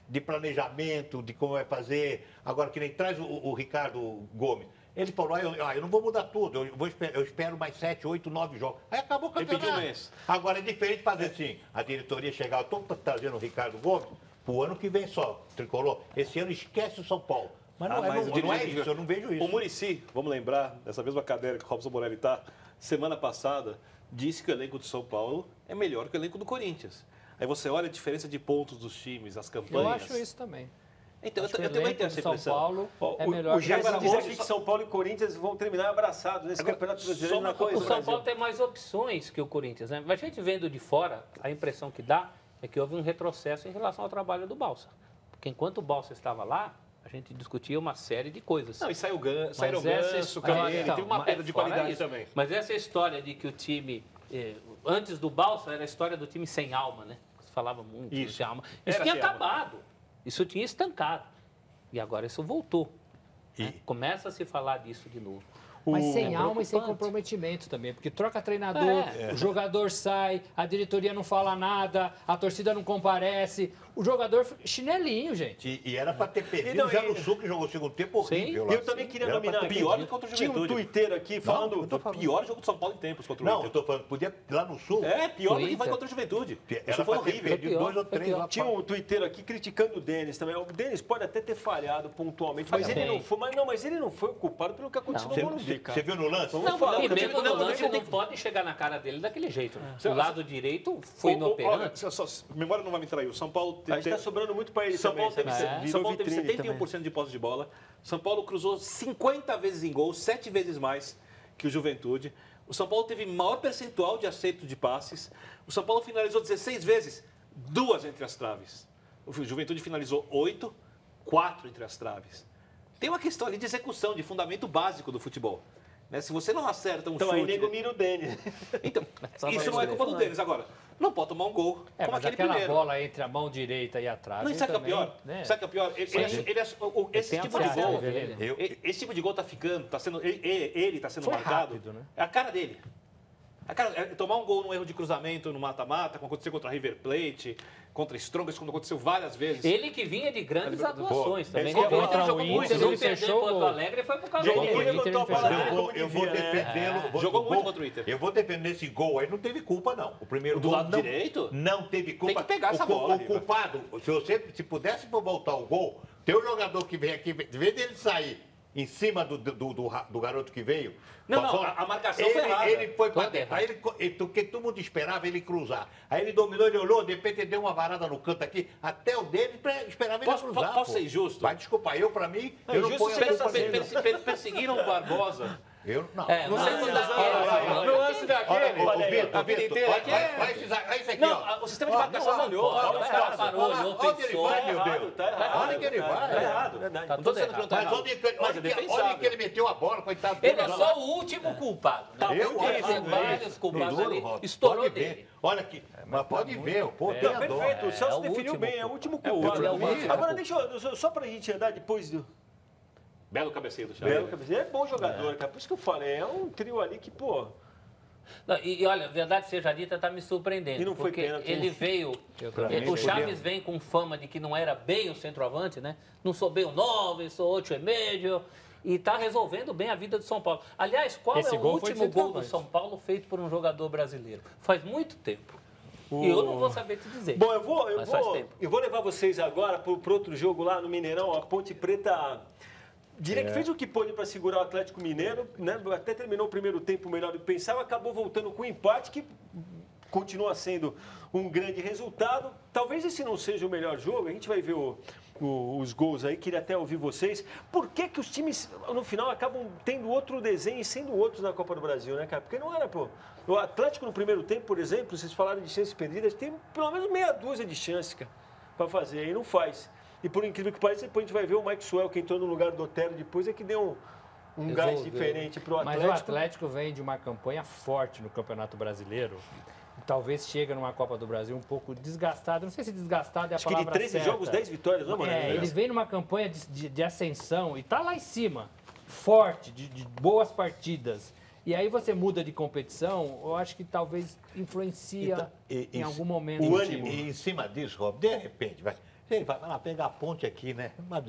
de planejamento, de como vai fazer. Agora, que nem traz o Ricardo Gomes. Ele falou, eu não vou mudar tudo, eu espero mais 7, 8, 9 jogos. Aí acabou o campeonato. Agora é diferente fazer assim, a diretoria chegar, eu estou trazendo o Ricardo Gomes, pro ano que vem só, Tricolor. Esse ano esquece o São Paulo. Mas não é isso, eu não vejo isso. O Muricy, vamos lembrar, dessa mesma cadeira que o Robson Morelli está, semana passada, disse que o elenco de São Paulo é melhor que o elenco do Corinthians. Aí você olha a diferença de pontos dos times, as campanhas. Eu acho isso também. Então, eu também tenho essa impressão. São Paulo é melhor. O Gerson diz aqui que São Paulo e Corinthians vão terminar abraçados nesse campeonato brasileiro. O São Paulo tem mais opções que o Corinthians, né? Mas a gente vendo de fora, a impressão que dá é que houve um retrocesso em relação ao trabalho do Balsa. Porque enquanto o Balsa estava lá, a gente discutia uma série de coisas. Não, e saíram Ganso, o Canelli, teve uma perda de qualidade também. Mas essa história de que o time, antes do Balsa, era a história do time sem alma, né? Se falava muito sem alma. Isso tinha acabado. Isso tinha estancado. E agora isso voltou. Né? Começa a se falar disso de novo. Mas sem alma e sem comprometimento também, porque troca treinador, o jogador sai, a diretoria não fala nada, a torcida não comparece, o jogador chinelinho, gente. E era para ter perdido já no Sul, que jogou o segundo tempo horrível. Eu também queria nominar aqui. Pior do que contra o Tinha um tuiteiro aqui falando... Pior jogo do São Paulo em tempos contra o Inter. Não, eu tô falando, podia lá no Sul. Pior do que vai contra a Juventude. Isso foi horrível. De 2 ou 3 lá. Tinha um tuiteiro aqui criticando o Denis também. O Denis pode até ter falhado pontualmente, mas ele não foi. Mas ele não foi o culpado pelo que aconteceu no Morumbi, cara. Você viu no lance? E mesmo no lance não pode chegar na cara dele daquele jeito. O lado direito foi inoperante. Memória não vai me trair. O São Paulo... A gente está sobrando muito para ele também. São Paulo teve 71% de posse de bola. São Paulo cruzou 50 vezes em gol, 7 vezes mais que o Juventude. O São Paulo teve maior percentual de acerto de passes. O São Paulo finalizou 16 vezes, 2 entre as traves. O Juventude finalizou 8, 4 entre as traves. Tem uma questão ali de execução, de fundamento básico do futebol. Né? Se você não acerta um chute... Então aí nego mira o Denis. Então, isso não é culpa do Denis. Agora, não pode tomar um gol como mas aquele aquela primeiro. bola entre a mão direita e a trave... Não, sabe o que é pior? Né? Sabe o que é pior? Esse tipo de gol... Esse tipo de gol tá ficando... Tá sendo, ele tá sendo marcado. Rápido, né? É a cara dele. Tomar um gol num erro de cruzamento no mata-mata, como aconteceu contra a River Plate, contra Strongest, como aconteceu várias vezes. Ele que vinha de grandes atuações também. Contra o Inter, ele fechou o Porto Alegre foi por causa do Eu vou defendê-lo. Jogou muito contra o Inter. Eu vou defender esse gol aí, não teve culpa, não. O primeiro do gol lado direito? Não teve culpa. Tem que pegar essa bola. O culpado, se pudesse voltar o gol, tem um jogador que vem aqui, de vez dele sair em cima do garoto que veio. A marcação foi errada. Ele foi para dentro. Aí porque todo mundo esperava ele cruzar. Aí ele dominou, ele olhou, de repente ele deu uma varada no canto aqui, até o dele esperava ele cruzar. Posso ser injusto? Vai desculpar, pra mim, eu não ponho a culpa nele. Perseguiram o Barbosa. Eu não. Não sei quantas vezes. No lance daquele. A vida inteira. Vai isso aqui, não, o sistema de marcação falhou. Parou, onde ele vai, meu Deus? Onde que ele vai? Tá errado. Tá tudo errado. Mas olha que ele meteu a bola, coitado. Ele é só o último culpado. Tem vários culpados ali. Estourou dele. Olha aqui, mas pode ver, pô, perfeito, o Celso definiu bem, é o último culpado. Agora, deixa eu, só pra gente andar depois do... Belo cabeceio do Xavier. Belo cabeceio, é bom jogador, cara, por isso que eu falei, é um trio ali que, pô... Não, e olha, verdade seja dita, tá me surpreendendo. E não foi porque pênalti. ele veio. O Chaves vem com fama de que não era bem o centroavante, né? Não sou bem o 9, sou 8,5. E está resolvendo bem a vida do São Paulo. Aliás, qual é o último gol do São Paulo feito por um jogador brasileiro? Faz muito tempo. E eu não vou saber te dizer. Bom, eu vou levar vocês agora para outro jogo lá no Mineirão. A Ponte Preta, diria que fez o que pôde para segurar o Atlético Mineiro, né? Até terminou o primeiro tempo melhor do que pensava, acabou voltando com um empate que continua sendo um grande resultado. Talvez esse não seja o melhor jogo, a gente vai ver os gols aí, queria até ouvir vocês. Por que os times, no final, acabam tendo outro desenho e sendo outros na Copa do Brasil, né, cara? Porque não era, pô. O Atlético no primeiro tempo, por exemplo, vocês falaram de chances perdidas, tem pelo menos meia dúzia de chances, cara, para fazer, e não faz. E por incrível que pareça, depois a gente vai ver o Mike Suel, que entrou no lugar do Otero depois, é que deu um gás diferente pro Atlético. Mas o Atlético vem de uma campanha forte no Campeonato Brasileiro. Talvez chega numa Copa do Brasil um pouco desgastado. Não sei se desgastado é a palavra certa. Acho que de 13 jogos, 10 vitórias, não, mano? Ele vem numa campanha de ascensão e tá lá em cima, forte, de boas partidas. E aí você muda de competição, eu acho que talvez influencia em algum momento. O ânimo. E em cima disso, Rob, de repente, ele vai lá pegar a ponte aqui, né? Mas,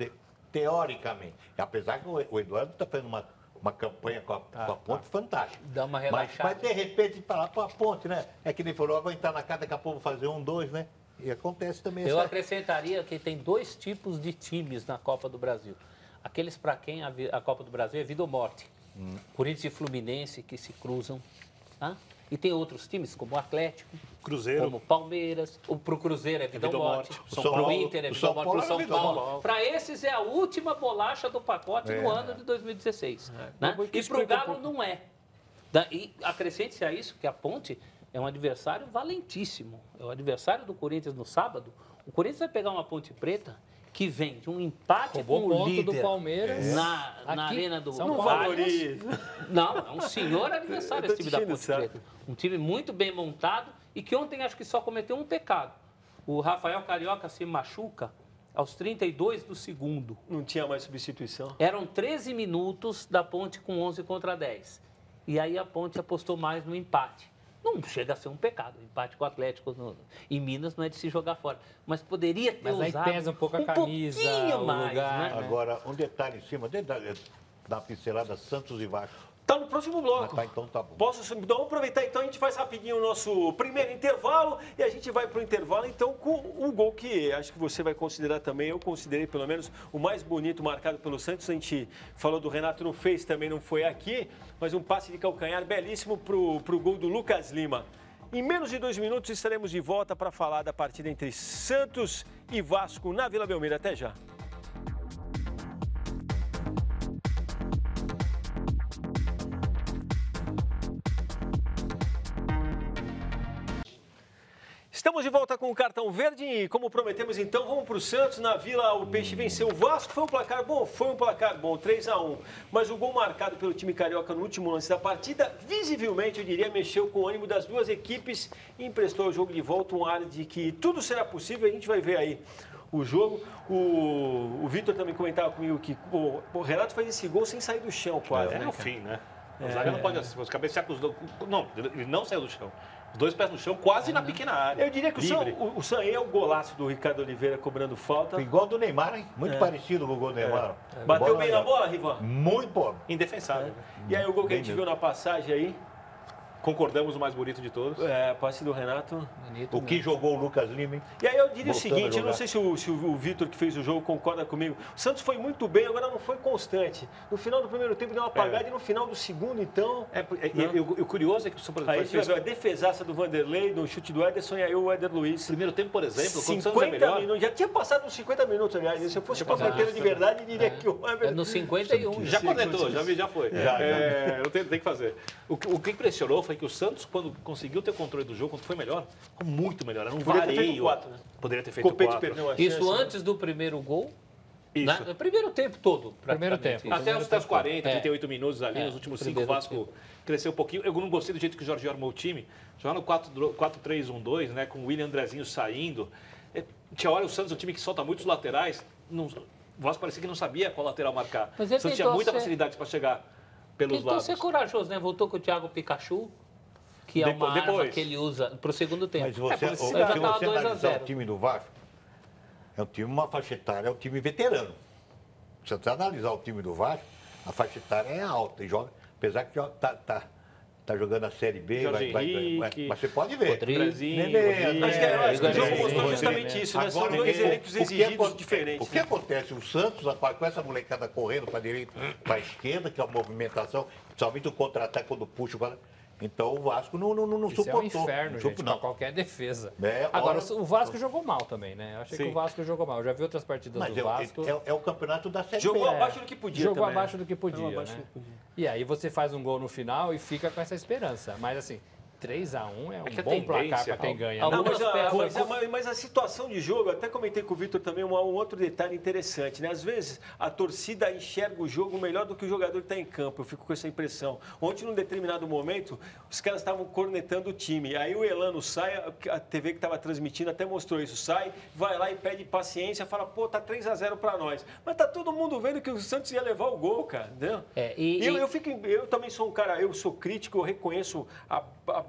teoricamente, apesar que o Eduardo está fazendo uma campanha com a ponte fantástica. Dá uma relaxada. Mas de repente, falar com a ponte, né? É que ele falou, vou entrar na casa, daqui a pouco vou fazer 1, 2, né? E acontece também. Eu acrescentaria que tem 2 tipos de times na Copa do Brasil. Aqueles para quem a Copa do Brasil é vida ou morte. Corinthians e Fluminense que se cruzam. Tá? E tem outros times, como o Atlético, Cruzeiro, como o Palmeiras. Para o Cruzeiro é vida ou morte. Para o Inter é vida ou morte. Para o São Paulo. Para esses é a última bolacha do pacote no ano de 2016. Né? E para o Galo não é. E acrescente-se a isso que a Ponte é um adversário valentíssimo. É o adversário do Corinthians no sábado. O Corinthians vai pegar uma Ponte Preta que vem de um empate com o líder do Palmeiras na Arena do Palmeiras. Não, é um senhor adversário esse time da Ponte Preta. Um time muito bem montado e que ontem acho que só cometeu um pecado. O Rafael Carioca se machuca aos 32 do segundo. Não tinha mais substituição. Eram 13 minutos da Ponte com 11 contra 10. E aí a Ponte apostou mais no empate. Não chega a ser um pecado. Empate com o Atlético em Minas não é de se jogar fora. Mas poderia ter usado. Mas aí pesa um pouco a camisa, o mais, lugar. né? Agora, um detalhe em cima, da pincelada Santos e Vasco. Tá no próximo bloco. Tá, então tá bom. Então, vamos aproveitar então, a gente faz rapidinho o nosso primeiro intervalo e a gente vai para o intervalo então com um gol que acho que você vai considerar também, eu considerei pelo menos o mais bonito marcado pelo Santos. A gente falou do Renato, não fez, também não foi aqui, mas um passe de calcanhar belíssimo pro gol do Lucas Lima. Em menos de 2 minutos estaremos de volta para falar da partida entre Santos e Vasco na Vila Belmiro. Até já. Estamos de volta com o Cartão Verde e, como prometemos, então, vamos para o Santos. Na Vila, o Peixe venceu o Vasco. Foi um placar bom? Foi um placar bom, 3-1. Mas o gol marcado pelo time carioca no último lance da partida, visivelmente, eu diria, mexeu com o ânimo das duas equipes e emprestou ao jogo de volta um ar de que tudo será possível. A gente vai ver aí o jogo. O Vitor também comentava comigo que o Renato faz esse gol sem sair do chão quase. É o fim, né? O zaga não pode assim, cabecear com os dois. Não, ele não saiu do chão. Os dois pés no chão, quase na pequena área. Eu diria que o Sanê é o golaço do Ricardo Oliveira cobrando falta. Igual do Neymar, hein? Muito parecido com o gol do Neymar. Bateu bem na bola, Rivan? Muito bom. Indefensável. E aí o gol que a gente viu na passagem aí? Concordamos, o mais bonito de todos. Passe do Renato. Bonito, O que jogou o Lucas Lima, hein? E aí eu diria o Voltando seguinte, a eu não sei se o Vitor que fez o jogo concorda comigo. O Santos foi muito bem, agora não foi constante. No final do primeiro tempo deu uma apagada e no final do segundo, então... O curioso é que o São Paulo Aí fez a defesaça do Vanderlei, do chute do Ederson e aí o Éder Luiz. primeiro tempo, por exemplo, quando o Santos 50 é melhor... minutos, já tinha passado uns 50 minutos, aliás. Se eu fosse corneteiro de verdade, diria que o É no 51. Já cornetou, já foi. Eu tenho que fazer. O que impressionou foi que o Santos, quando conseguiu ter controle do jogo, quando foi melhor, foi muito melhor. Era um Poderia ter vareio. feito 4, né? Poderia ter feito Copete 4. perdeu a Isso chance, né? antes do primeiro gol. Isso. No primeiro tempo todo. Primeiro praticamente. tempo. Até os 40, 38 minutos ali, É, nos últimos 5, o primeiro Vasco tempo. cresceu um pouquinho. Eu não gostei do jeito que o Jorge armou o time. Jogar no 4-3-1-2, né, com o William Andrezinho saindo. Tinha hora o Santos é um time que solta muitos laterais. O Vasco parecia que não sabia qual lateral marcar. Mas O ele Santos tinha tentou muita ser- facilidade para chegar pelos Tentou lados. ser corajoso, né? Voltou com o Thiago Pikachu, que é uma arma Depois. que ele usa para o segundo tempo. Mas você, por isso se que já você tava 2 a analisar 0. o time do Vasco, é um time, uma faixa etária, é um time veterano. Se você analisar o time do Vasco, a faixa etária é alta e joga, apesar que tá jogando a Série B, Jorge Henrique, mas você pode ver. Rodrigo. Nenê, Acho que eu acho que o jogo Rodrigo. mostrou justamente isso, né? São Agora, dois elencos o que exigidos aconte- diferentes. O que acontece? O Santos, rapaz, com essa molecada correndo para a direita, para a esquerda, que é a movimentação, principalmente o contra-ataque quando puxa o cara. Então o Vasco não Isso é suportou. um inferno, Não gente, supo- pra qualquer defesa. É, Agora, hora- o Vasco jogou mal também, né? Eu achei que Sim. o Vasco jogou mal. Eu já vi outras partidas Mas do Vasco. é o campeonato da Série Jogou B. abaixo do que podia Jogou também. abaixo do que podia, Jogou abaixo né? do que podia. E aí você faz um gol no final e fica com essa esperança. Mas assim, 3-1 é um que a bom placar tendência, para quem ganha. Não, né? Não, Algumas mas a situação de jogo, eu até comentei com o Vitor também um outro detalhe interessante, né? Às vezes a torcida enxerga o jogo melhor do que o jogador que está em campo, eu fico com essa impressão. Ontem, num determinado momento, os caras estavam cornetando o time, aí o Elano sai, a TV que estava transmitindo até mostrou isso, sai, vai lá e pede paciência, fala, pô, tá 3-0 para nós. Mas tá todo mundo vendo que o Santos ia levar o gol, cara, entendeu? Eu também sou um cara, eu sou crítico, eu reconheço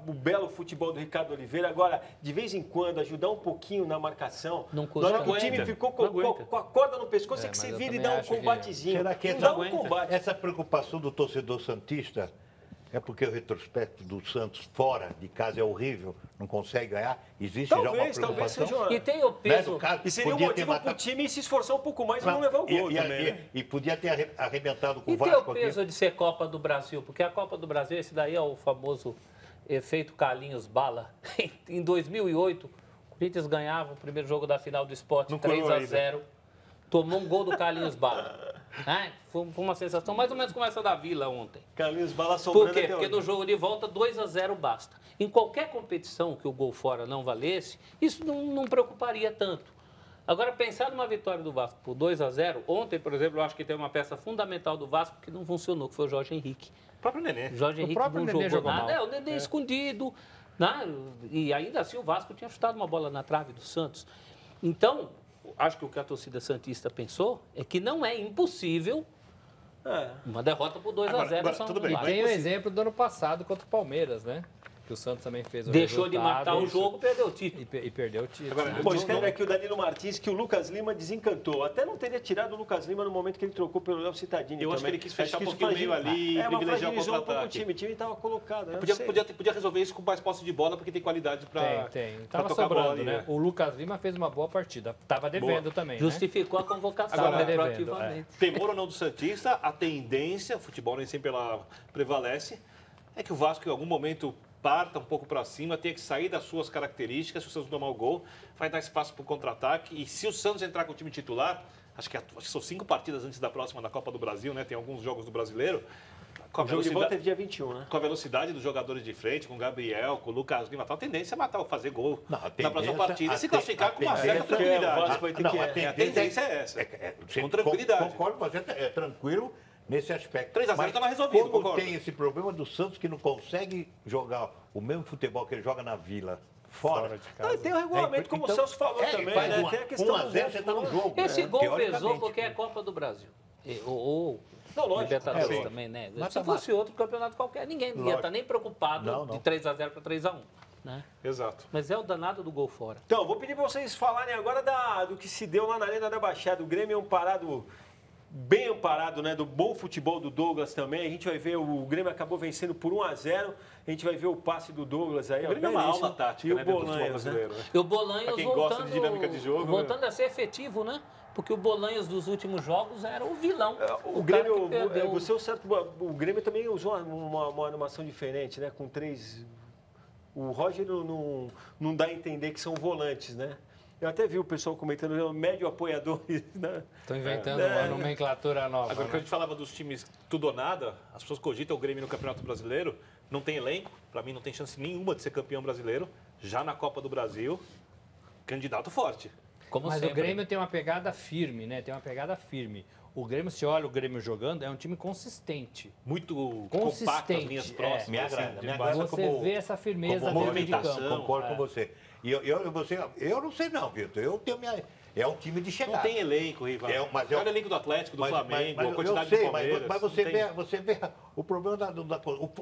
o belo futebol do Ricardo Oliveira. Agora, de vez em quando, ajudar um pouquinho na marcação. Não custa. Na hora que o time ficou com a corda no pescoço, É, é que mas você eu vira e também dá um acho que- combatezinho. Será que Não dá essa, um combate. essa preocupação do torcedor santista é porque o retrospecto do Santos fora de casa é horrível, não consegue ganhar? Existe já uma Talvez preocupação? seja uma... E tem o Né, peso. no caso, E seria um podia ter motivo para o matado- time se esforçar um pouco mais e não levar o gol também. né? E podia ter arrebentado com E o tem Vasco o aqui. peso de ser Copa do Brasil, porque a Copa do Brasil, esse daí é o famoso efeito Carlinhos Bala. Em 2008, o Corinthians ganhava o primeiro jogo da final do Sport, Não colou 3-0. Tomou um gol do Carlinhos Bala. Foi uma sensação mais ou menos como essa da Vila ontem. Carlinhos Bala sobrando Por quê? até Porque hoje. no jogo de volta, 2-0 basta. Em qualquer competição que o gol fora não valesse, isso não preocuparia tanto. Agora, pensar numa vitória do Vasco por 2-0, ontem, por exemplo, eu acho que tem uma peça fundamental do Vasco que não funcionou, que foi o Jorge Henrique. O próprio Nenê. O Jorge Henrique próprio não Nenê jogou jogou nada. mal. O Nenê escondido. Né? E ainda assim o Vasco tinha chutado uma bola na trave do Santos. Então, acho que o que a torcida santista pensou é que não é impossível uma derrota por 2-0. Tudo bem. E tem o exemplo do ano passado contra o Palmeiras, né? Que o Santos também fez o Deixou de matar o jogo, perdeu o título. E perdeu o título. Agora, Bom, escreve aqui o Danilo Martins que o Lucas Lima desencantou. Até não teria tirado o Lucas Lima no momento que ele trocou pelo Léo Cittadini. Eu acho que ele quis fechar um pouquinho o meio ali, mas privilegiar o fragilizou um pouco o contra-ataque. time estava colocado. Né? Podia resolver isso com mais posse de bola, porque tem qualidade para Tem. pra Tava tocar a bola sobrando, ali, né? O Lucas Lima fez uma boa partida. Tava devendo também, né? Justificou a convocação Agora, proativamente. Temor ou não do Santista, a tendência, o futebol nem sempre prevalece, é que o Vasco em algum momento parta um pouco para cima, tenha que sair das suas características, se o Santos tomar o gol, vai dar espaço para o contra-ataque. E se o Santos entrar com o time titular, acho que são 5 partidas antes da próxima da Copa do Brasil, né? Tem alguns jogos do Brasileiro. O jogo de volta é dia 21, né? Com a velocidade dos jogadores de frente, com o Gabriel, com o Lucas Lima, tal, a tendência é matar ou fazer gol Não, na próxima partida e se classificar com uma certa tranquilidade. A tendência é essa. Com tranquilidade. Concordo com você, é tranquilo nesse aspecto. 3-0 estava resolvido, como concordo. tem esse problema do Santos que não consegue jogar o mesmo futebol que ele joga na Vila, fora de casa. Não, tem o regulamento, como o Celso falou também, né? Tem a questão 1-0, você está no jogo. Esse né? gol pesou Teoricamente. porque é Copa do Brasil. Ou Não, lógico. Libertadores também, né? Se fosse outro campeonato qualquer, ninguém ia estar nem preocupado Não. de 3-0 para 3-1. Né? Exato. Mas é o danado do gol fora. Então, vou pedir para vocês falarem agora do que se deu lá na Arena da Baixada. O Grêmio bem amparado, né, do bom futebol do Douglas também. A gente vai ver, o Grêmio acabou vencendo por 1-0. A gente vai ver o passe do Douglas aí. O Grêmio é uma aula tática, e o né, dentro do futebol Bolanhos, né? brasileiro, né? E o Bolanhos Pra quem gosta de dinâmica de jogo, voltando a ser efetivo, né? Porque o Bolanhos dos últimos jogos era o vilão. O Grêmio, o Grêmio também usou uma animação diferente, né? Com 3. O Roger não dá a entender que são volantes, né? Eu até vi o pessoal comentando, médio apoiadores, né? Estão inventando uma nomenclatura nova. Agora, né? quando a gente falava dos times tudo ou nada, as pessoas cogitam o Grêmio no Campeonato Brasileiro, não tem elenco, para mim não tem chance nenhuma de ser campeão brasileiro, já na Copa do Brasil, candidato forte. Como Mas sempre. o Grêmio tem uma pegada firme, né? Tem uma pegada firme. O Grêmio, se olha o Grêmio jogando, é um time consistente. Muito compacto, as Consistente, linhas próximas. Me agrada, assim, de me base. agrada. Você como- vê essa firmeza como dentro de movimentação, campo. concordo com você. E eu não sei não, Vitor. Eu tenho minha... É um time de chegada. Não tem elenco, Rival. Mas Olha o elenco do Atlético, do Flamengo, a eu quantidade sei, do Palmeiras. mas não tem. você vê o problema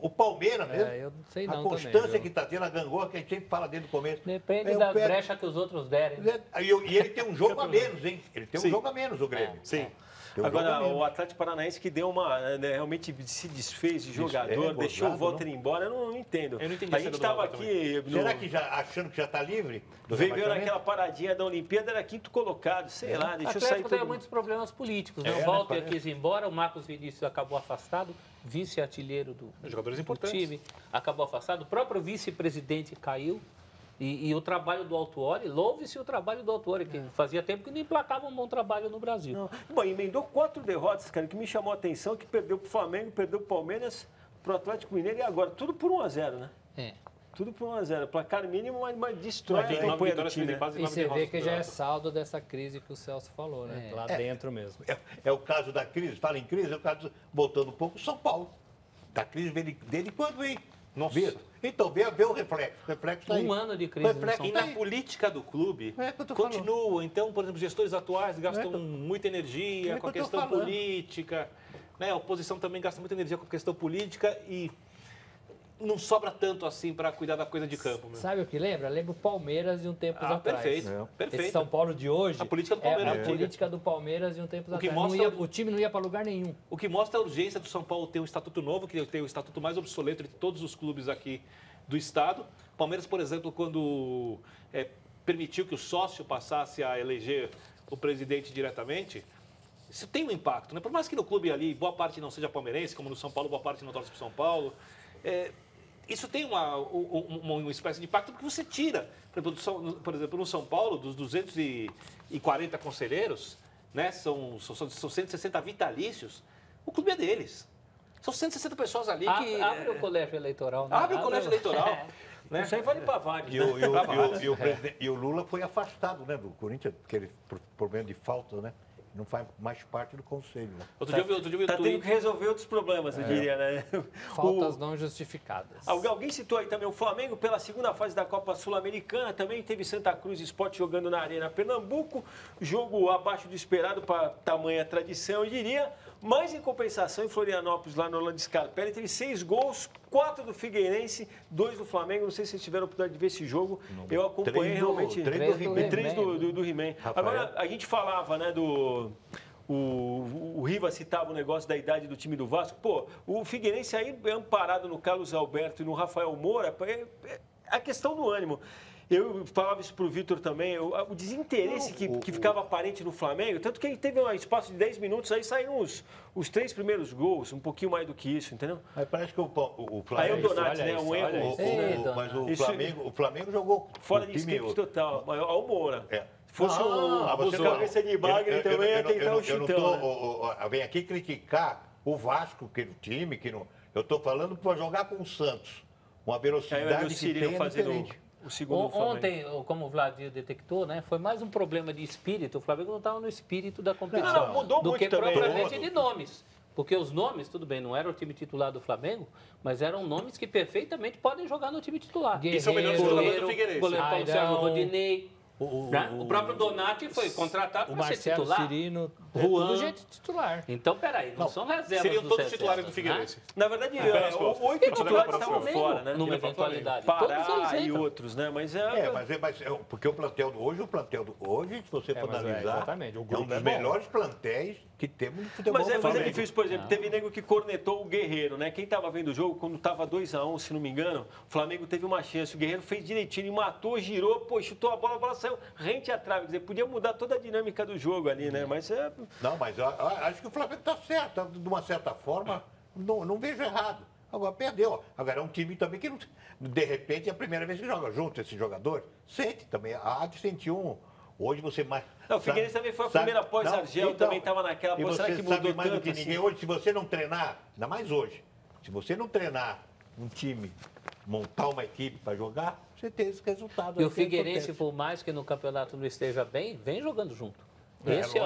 o Palmeiras mesmo. eu não sei não a constância também, viu? que está tendo, a gangorra que a gente sempre fala desde o começo. Depende É, da o pé- brecha que os outros derem. E ele tem um jogo a menos, hein? Ele tem um Sim. jogo a menos, o Grêmio. Sim. Tem um jogo a Agora, menos. o Atlético Paranaense que deu realmente se desfez de jogador, é, deixou o gozado, Walter embora, eu não entendo. Eu não entendi A essa gente do estava Walter aqui... Será que achando que já está livre? do Veio rebaixamento? naquela paradinha da Olimpíada, era quinto colocado, sei lá, O deixa eu sair Atlético todo teve muitos problemas políticos. Né? É, O né, Walter parece. quis ir embora, o Marcos Vinícius acabou afastado, vice-artilheiro do Jogadores do importantes. time, acabou afastado. O próprio vice-presidente caiu. E o trabalho do Autuori, louve-se o trabalho do Autuori, que fazia tempo que não emplacava um bom trabalho no Brasil. Não. Bom, emendou 4 derrotas, cara, que me chamou a atenção, que perdeu pro Flamengo, perdeu pro Palmeiras, pro Atlético Mineiro e agora, tudo por 1-0, né? É. Tudo por 1-0. Placar mínimo, mas destrói Tem a 9 campanha do vitórias time, né? quase E 9 você vê derrotas que já é peladas. saldo dessa crise que o Celso falou, né? Lá dentro mesmo. É o caso da crise, fala em crise, é o caso, voltando um pouco, São Paulo. Da crise desde quando vem? Nossa. Vê? Então, vê o reflexo. O reflexo tá aí. Um ano de crise O no reflexo São E tá na aí. política do clube, É que eu tô continua. Então, por exemplo, gestores atuais gastam É que eu- muita energia É que com a eu tô questão falando. política. Né? A oposição também gasta muita energia com a questão política e não sobra tanto assim para cuidar da coisa de campo. Meu. Sabe o que lembra? Lembra o Palmeiras de um tempo atrás. Perfeito, É. perfeito. Esse São Paulo de hoje A política do é Palmeiras a antiga. política do Palmeiras de um tempo O que atrás. Não mostra ia- o time não ia para lugar nenhum. O que mostra a urgência do São Paulo ter um estatuto novo, que tem o estatuto mais obsoleto de todos os clubes aqui do estado. O Palmeiras, por exemplo, quando permitiu que o sócio passasse a eleger o presidente diretamente, isso tem um impacto, né? Por mais que no clube ali boa parte não seja palmeirense, como no São Paulo boa parte não torce para o São Paulo, isso tem uma espécie de impacto porque você tira, por exemplo, no São Paulo, dos 240 conselheiros, né? São 160 vitalícios, o clube é deles. São 160 pessoas ali que... Abre o colégio eleitoral. Né? Abre o colégio eleitoral. Né? Isso aí vale para vários, E né? o Lula foi afastado, né, do Corinthians, porque ele, por problema de falta, né? Não faz mais parte do conselho. Né? Outro dia eu vi o Tá tendo que resolver outros problemas, eu diria, né? Faltas não justificadas. Alguém citou aí também o Flamengo pela segunda fase da Copa Sul-Americana. Também teve Santa Cruz Sport jogando na Arena Pernambuco. Jogo abaixo do esperado para tamanha tradição, eu diria. Mas, em compensação, em Florianópolis, lá no Orlando Scarpelli, teve 6 gols, 4 do Figueirense, 2 do Flamengo. Não sei se vocês tiveram a oportunidade de ver esse jogo. Eu acompanhei realmente. 3 do He-Man. Agora, a gente falava, né, o Riva citava o negócio da idade do time do Vasco. Pô, o Figueirense aí é amparado no Carlos Alberto e no Rafael Moura. É a questão do ânimo. Eu falava isso para o Vitor também, o desinteresse que ficava aparente no Flamengo, tanto que ele teve um espaço de 10 minutos, aí saíram os 3 primeiros gols, um pouquinho mais do que isso, entendeu? Mas parece que o Flamengo... Aí o Donati, né? Um erro. Mas o Flamengo jogou... Fora de script total, mas ao Moura. Fosse você cabeça de bagre também ia tentar um chutão. Vem aqui criticar o Vasco, que o time, que não... Eu estou falando para jogar com o Santos. Uma velocidade que tem é diferente. O segundo ontem, como o Vladir detectou, né, foi mais um problema de espírito. O Flamengo não estava no espírito da competição. Não, mudou do muito que também. propriamente de nomes. Porque os nomes, tudo bem, não era o time titular do Flamengo, mas eram nomes que perfeitamente podem jogar no time titular. E são melhores jogadores do Figueirense. Goleiro Paulo Sérgio Rodinei. O próprio Donati foi contratado para ser titular. O Cirino, Juan. Do jeito titular. Então, peraí, não são reservas. Seriam todos titulares do Figueirense. Né? Na verdade, 8 titulares estavam fora, né? Numa eventualidade. Pará e outros, né? Mas porque o plantel do hoje, se você for analisar, é um dos melhores plantéis que temos no futebol. Mas é difícil, por exemplo, teve nego que cornetou o Guerreiro, né? Quem estava vendo o jogo, quando estava 2-1, se não me engano, o Flamengo teve uma chance, o Guerreiro fez direitinho, ele matou, girou, chutou a bola saiu rente à trave. Quer dizer, podia mudar toda a dinâmica do jogo ali, né? Mas Não, mas eu acho que o Flamengo está certo, de uma certa forma, não vejo errado. Agora, perdeu. Agora, é um time também que, de repente, é a primeira vez que joga junto esse jogador. Sente também, há de sentir um... Hoje você mais... O Figueirense também foi a primeira após Argel, também estava naquela posição. Será que mudou sabe mais tanto do que assim? ninguém hoje, se você não treinar, ainda mais hoje, se você não treinar um time, montar uma equipe para jogar, você tem esse resultado. E o Figueirense, por mais que no campeonato não esteja bem, vem jogando junto.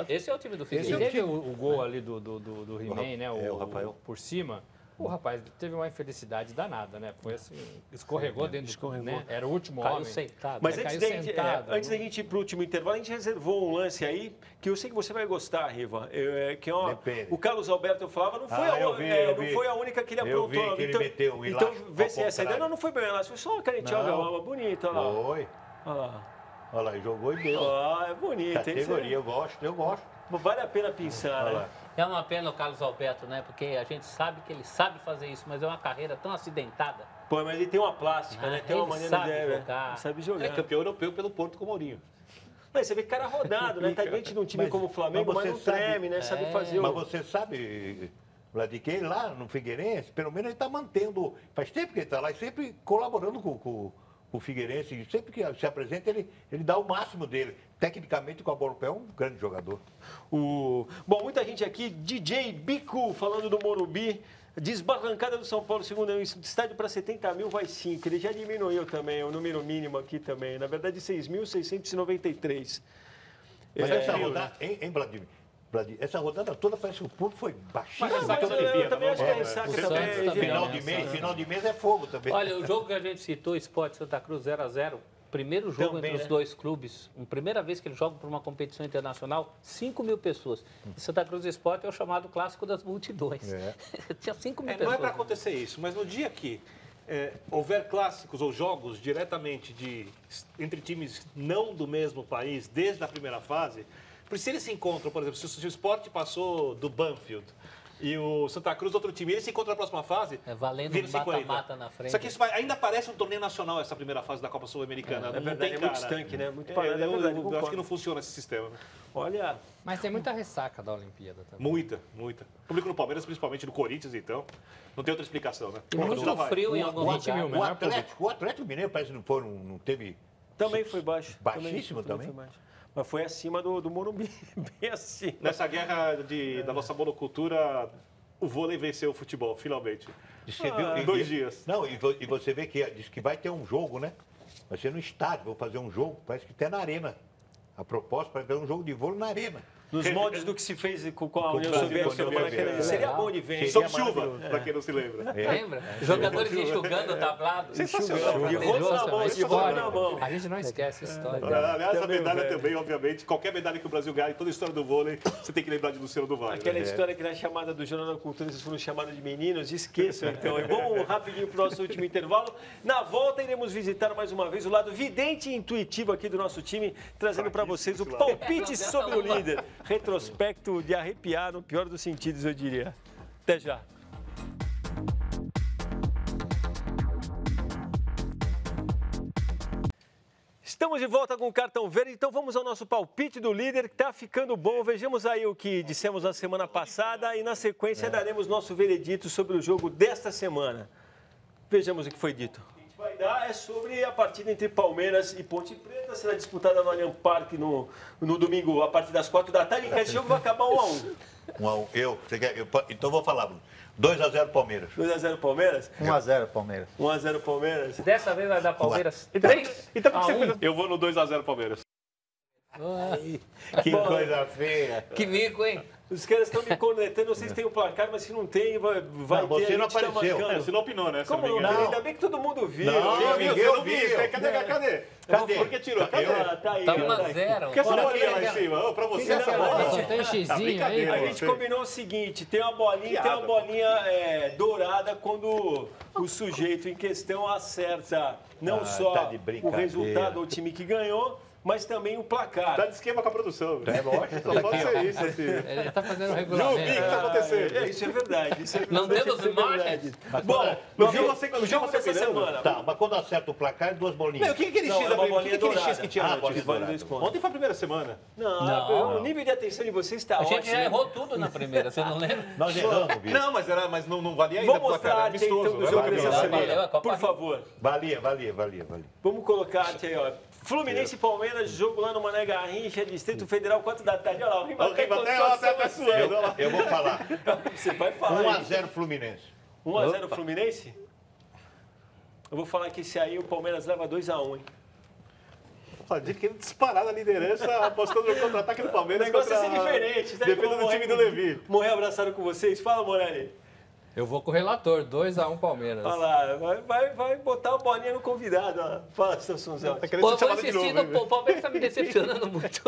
Esse é o time do Figueirense. Teve o gol ali do He-Man, né? O Rafael. Por cima. O rapaz teve uma infelicidade danada, né? Foi assim, escorregou dentro do... Né? Era o último Caiu homem. sentado. Mas antes da gente ir para o último intervalo, a gente reservou um lance aí que eu sei que você vai gostar, Riva. O Carlos Alberto eu falava, não foi a única que ele aprontou. Eu vi que ele meteu o então vê se essa ideia não foi bem lá, foi só uma canetinha bonita. Olha lá. Foi. Olha lá, jogou e deu. É bonito. Categoria, eu gosto. Vale a pena pensar, né? É uma pena o Carlos Alberto, né? Porque a gente sabe que ele sabe fazer isso, mas é uma carreira tão acidentada. Pô, mas ele tem uma plástica, né? Tem uma maneira de sabe jogar. É campeão europeu pelo Porto com o Mourinho. Mas você vê cara rodado, né? Tá diante de um time como o Flamengo, mas não treme, né? Sabe fazer Mas você sabe, Vladir, que ele lá no Figueirense, pelo menos ele está mantendo... Faz tempo que ele está lá e sempre colaborando com o Figueirense. Sempre que se apresenta, ele dá o máximo dele. Tecnicamente, com a bola no pé, é um grande jogador. Bom, muita gente aqui, DJ Bico, falando do Morumbi. Desbarrancada do São Paulo, segundo estádio para 70 mil, vai 5. Ele já diminuiu também, o número mínimo aqui também. Na verdade, 6.693. Mas essa rodada, hein, Vladimir? Essa rodada toda parece que o público foi baixíssimo. Mas eu também acho que é ressaca também. Final de mês é fogo também. Olha, o jogo que a gente citou, Sport Santa Cruz 0-0, primeiro jogo também, entre os dois clubes, primeira vez que eles jogam por uma competição internacional, 5 mil pessoas. E Santa Cruz Esporte é o chamado clássico das multidões. Tinha 5 mil pessoas. Não é para acontecer isso, mas no dia que houver clássicos ou jogos diretamente entre times não do mesmo país, desde a primeira fase, porque se eles se encontram, por exemplo, se o Sport passou do Banfield e o Santa Cruz, outro time, eles se encontram na próxima fase, valendo um mata-mata na frente. Só que isso ainda parece um torneio nacional, essa primeira fase da Copa Sul-Americana. É verdade, é muito estanque, né? Muito parado. Eu acho que não funciona esse sistema. Né? Olha... Mas tem muita ressaca da Olimpíada também. Muita. O público no Palmeiras, principalmente no Corinthians, então, não tem outra explicação, né? Muito frio em algum lugar. O Atlético Mineiro parece que não teve... Também foi baixo. Baixíssimo também. Mas foi acima do Morumbi, bem acima. Nessa guerra da nossa monocultura, o vôlei venceu o futebol, finalmente. Em 2 dias. Não, e você vê que diz que vai ter um jogo, né? Vai ser no estádio, vou fazer um jogo, parece que até na arena. A proposta para ver um jogo de vôlei na arena. nos moldes do que se fez com a União Soviética. Seria bom de ver. Sob chuva, para quem não se lembra. Lembra? Jogadores enxugando o tablado. Sensacional. De roupa na mão, de roupa na mão. A gente não esquece a história. Aliás, a medalha também, obviamente. Qualquer medalha que o Brasil ganha, toda a história do vôlei, você tem que lembrar de Luciano do Vale. Aquela história que na chamada do Jornal da Cultura vocês foram chamados de meninos, esqueçam então. E vamos rapidinho para o nosso último intervalo. Na volta, iremos visitar mais uma vez o lado vidente e intuitivo aqui do nosso time, trazendo para vocês o palpite sobre o líder. Retrospecto de arrepiar, no pior dos sentidos, eu diria. Até já. Estamos de volta com o Cartão Verde, então vamos ao nosso palpite do líder, que está ficando bom. Vejamos aí o que dissemos na semana passada e na sequência daremos nosso veredito sobre o jogo desta semana. Vejamos o que foi dito. O que a gente vai dar é sobre a partida entre Palmeiras e Ponte Preta, será disputada no Allianz Parque no domingo a partir das 4 da tarde. Esse jogo vai acabar 1-1. 1-1. Então vou falar, Bruno. 2-0 Palmeiras. 2-0 Palmeiras? 1-0 Palmeiras. 1-0 Palmeiras. Dessa vez vai dar Palmeiras 3 Então, a 1. eu vou no 2-0 Palmeiras. Que coisa feia. Que mico, hein? Os caras estão me cornetando, vocês têm o placar, mas se não tem, vai Não, ter. você não a gente tá apareceu. marcando. Você não opinou, né? Como não? Não. Ainda bem que todo mundo viu. Não, Você não viu. viu. Cadê? Cadê? Por que tirou? Cadê? Tá aí. Tá 1 a tá aí. 0. Por que essa bolinha lá em cima? Ô, pra você, essa bola. Só tem xizinho aí. A gente combinou o seguinte, tem uma bolinha dourada quando o sujeito em questão acerta não só tá de o brincadeira. resultado ou o time que ganhou, mas também o placar. Tá de esquema com a produção. É lógico. Só pode ser isso, assim. Ele tá fazendo o Ju, regulamento. o que tá acontecendo? Isso é verdade. Isso é Não temos verdade. Mas Bom, quando- no jogo dessa semana. Tá, mas quando acerta o placar, 2 bolinhas. Meu, o que aquele Não, X é uma da bolinha que aquele X dourada. que tinha Ah, antes? bolinha Vale dourada. 2 pontos. Ontem foi a primeira semana. Não, o nível de atenção de vocês está A ótimo. gente já errou tudo na primeira, você não lembra? Nós erramos, Vitor. Não, mas não valia ainda. Vamos mostrar a arte aí, então, do Vai jogo lá, dessa vai lá. Valeu, semana. a Copa Por Rio. favor. Valia. Vamos colocar a arte aí, ó. Fluminense e Palmeiras, jogo lá no Mané Garrincha, Distrito Federal, 4 da tarde. Olha lá, o Rima O Rima até suando, olha lá. Eu vou falar. Você vai falar. 1-0 Fluminense. 1-0 Fluminense? Eu vou falar que esse aí o Palmeiras leva 2-1, hein? De que disparar na liderança, apostando no contra-ataque do O Palmeiras. negócio é contra ser diferente. Sabe defesa como do time do Levi. Morrer abraçado com vocês. Fala, Morelli. Eu vou com o relator, 2-1 Palmeiras. Olha lá, vai botar a bolinha no convidado. Ó. Fala, Sansão Zé. Tá querendo Pô, ser eu vou chamado de insistir novo, no hein? o Palmeiras, tá me decepcionando muito.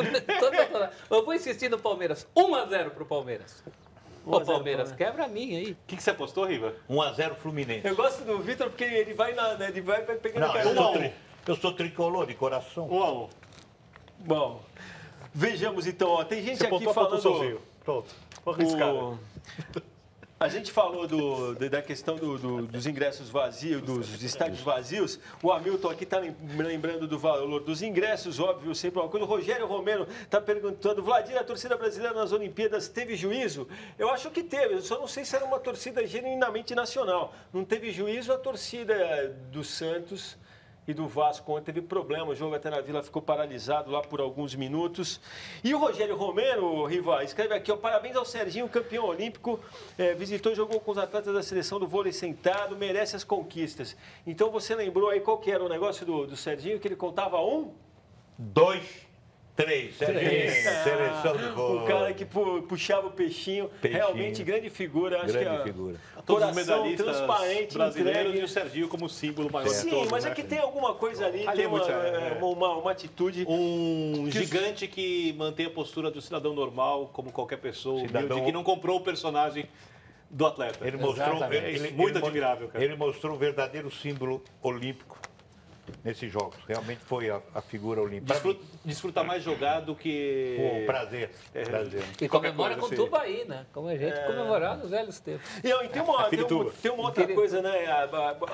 Eu vou insistir no Palmeiras. 1-0 pro Palmeiras. 1 Ô, a 0 Palmeiras, quebra a minha aí. O que você apostou, Riva? 1-0 Fluminense. Eu gosto do Vitor porque ele vai pegando Não, carona. eu sou tricolor de coração. 1-1. Bom, vejamos então, ó, tem gente Você aqui apontou, apontou falando... sozinho. Pronto. Vou arriscar. A gente falou da questão dos ingressos vazios, dos estádios vazios. O Hamilton aqui está lembrando do valor dos ingressos, óbvio, sempre uma coisa. O Rogério Romero está perguntando, Vladir, a torcida brasileira nas Olimpíadas teve juízo? Eu acho que teve, eu só não sei se era uma torcida genuinamente nacional. Não teve juízo a torcida do Santos e do Vasco ontem teve problema, o jogo até na Vila ficou paralisado lá por alguns minutos. E o Rogério Romero, Riva, escreve aqui, ó, parabéns ao Serginho, campeão olímpico, visitou e jogou com os atletas da seleção do vôlei sentado, merece as conquistas. Então você lembrou aí qual que era o negócio do Serginho, que ele contava 1, 2, 3. Seleção de vôlei. o cara que puxava o peixinho, realmente grande figura. Acho Grande que figura. Todos os coração medalhistas transparente, brasileiros entregue. e o Serginho como símbolo maior de Sim, todos, mas né? é que tem alguma coisa ali, Ali tem é muito uma atitude. Um gigante que mantém a postura do cidadão normal, como qualquer pessoa, Cidadão- humilde, que não comprou o personagem do atleta. Ele mostrou, Exatamente. Muito admirável, cara. Ele mostrou o verdadeiro símbolo olímpico nesses jogos. Realmente foi a figura olímpica. Desfrutar mais jogar do que... Pô, prazer. Prazer. E Qualquer comemora coisa, com assim. Tubaí, né? Como a gente comemorava nos velhos tempos. E tem uma outra Pirituba. coisa, né?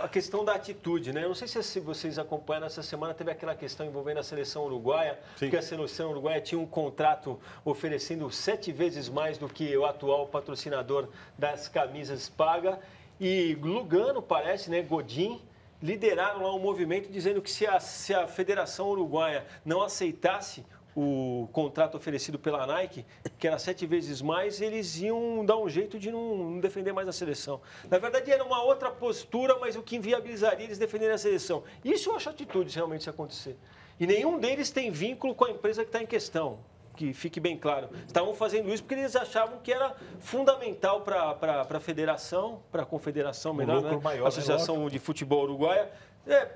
A questão da atitude, né? Eu não sei se vocês acompanharam essa semana, teve aquela questão envolvendo a seleção uruguaia, porque a seleção uruguaia tinha um contrato oferecendo 7 vezes mais do que o atual patrocinador das camisas paga. E Lugano, parece, né? Godin, lideraram lá um movimento dizendo que se a Federação Uruguaia não aceitasse o contrato oferecido pela Nike, que era 7 vezes mais, eles iam dar um jeito de não defender mais a seleção. Na verdade, era uma outra postura, mas o que inviabilizaria eles defenderem a seleção. Isso eu acho atitude, realmente, se acontecer. E nenhum deles tem vínculo com a empresa que está em questão. que fique bem claro. Estavam fazendo isso porque eles achavam que era fundamental para a federação, para a confederação melhor, né? Maior, Associação de Futebol Uruguaia,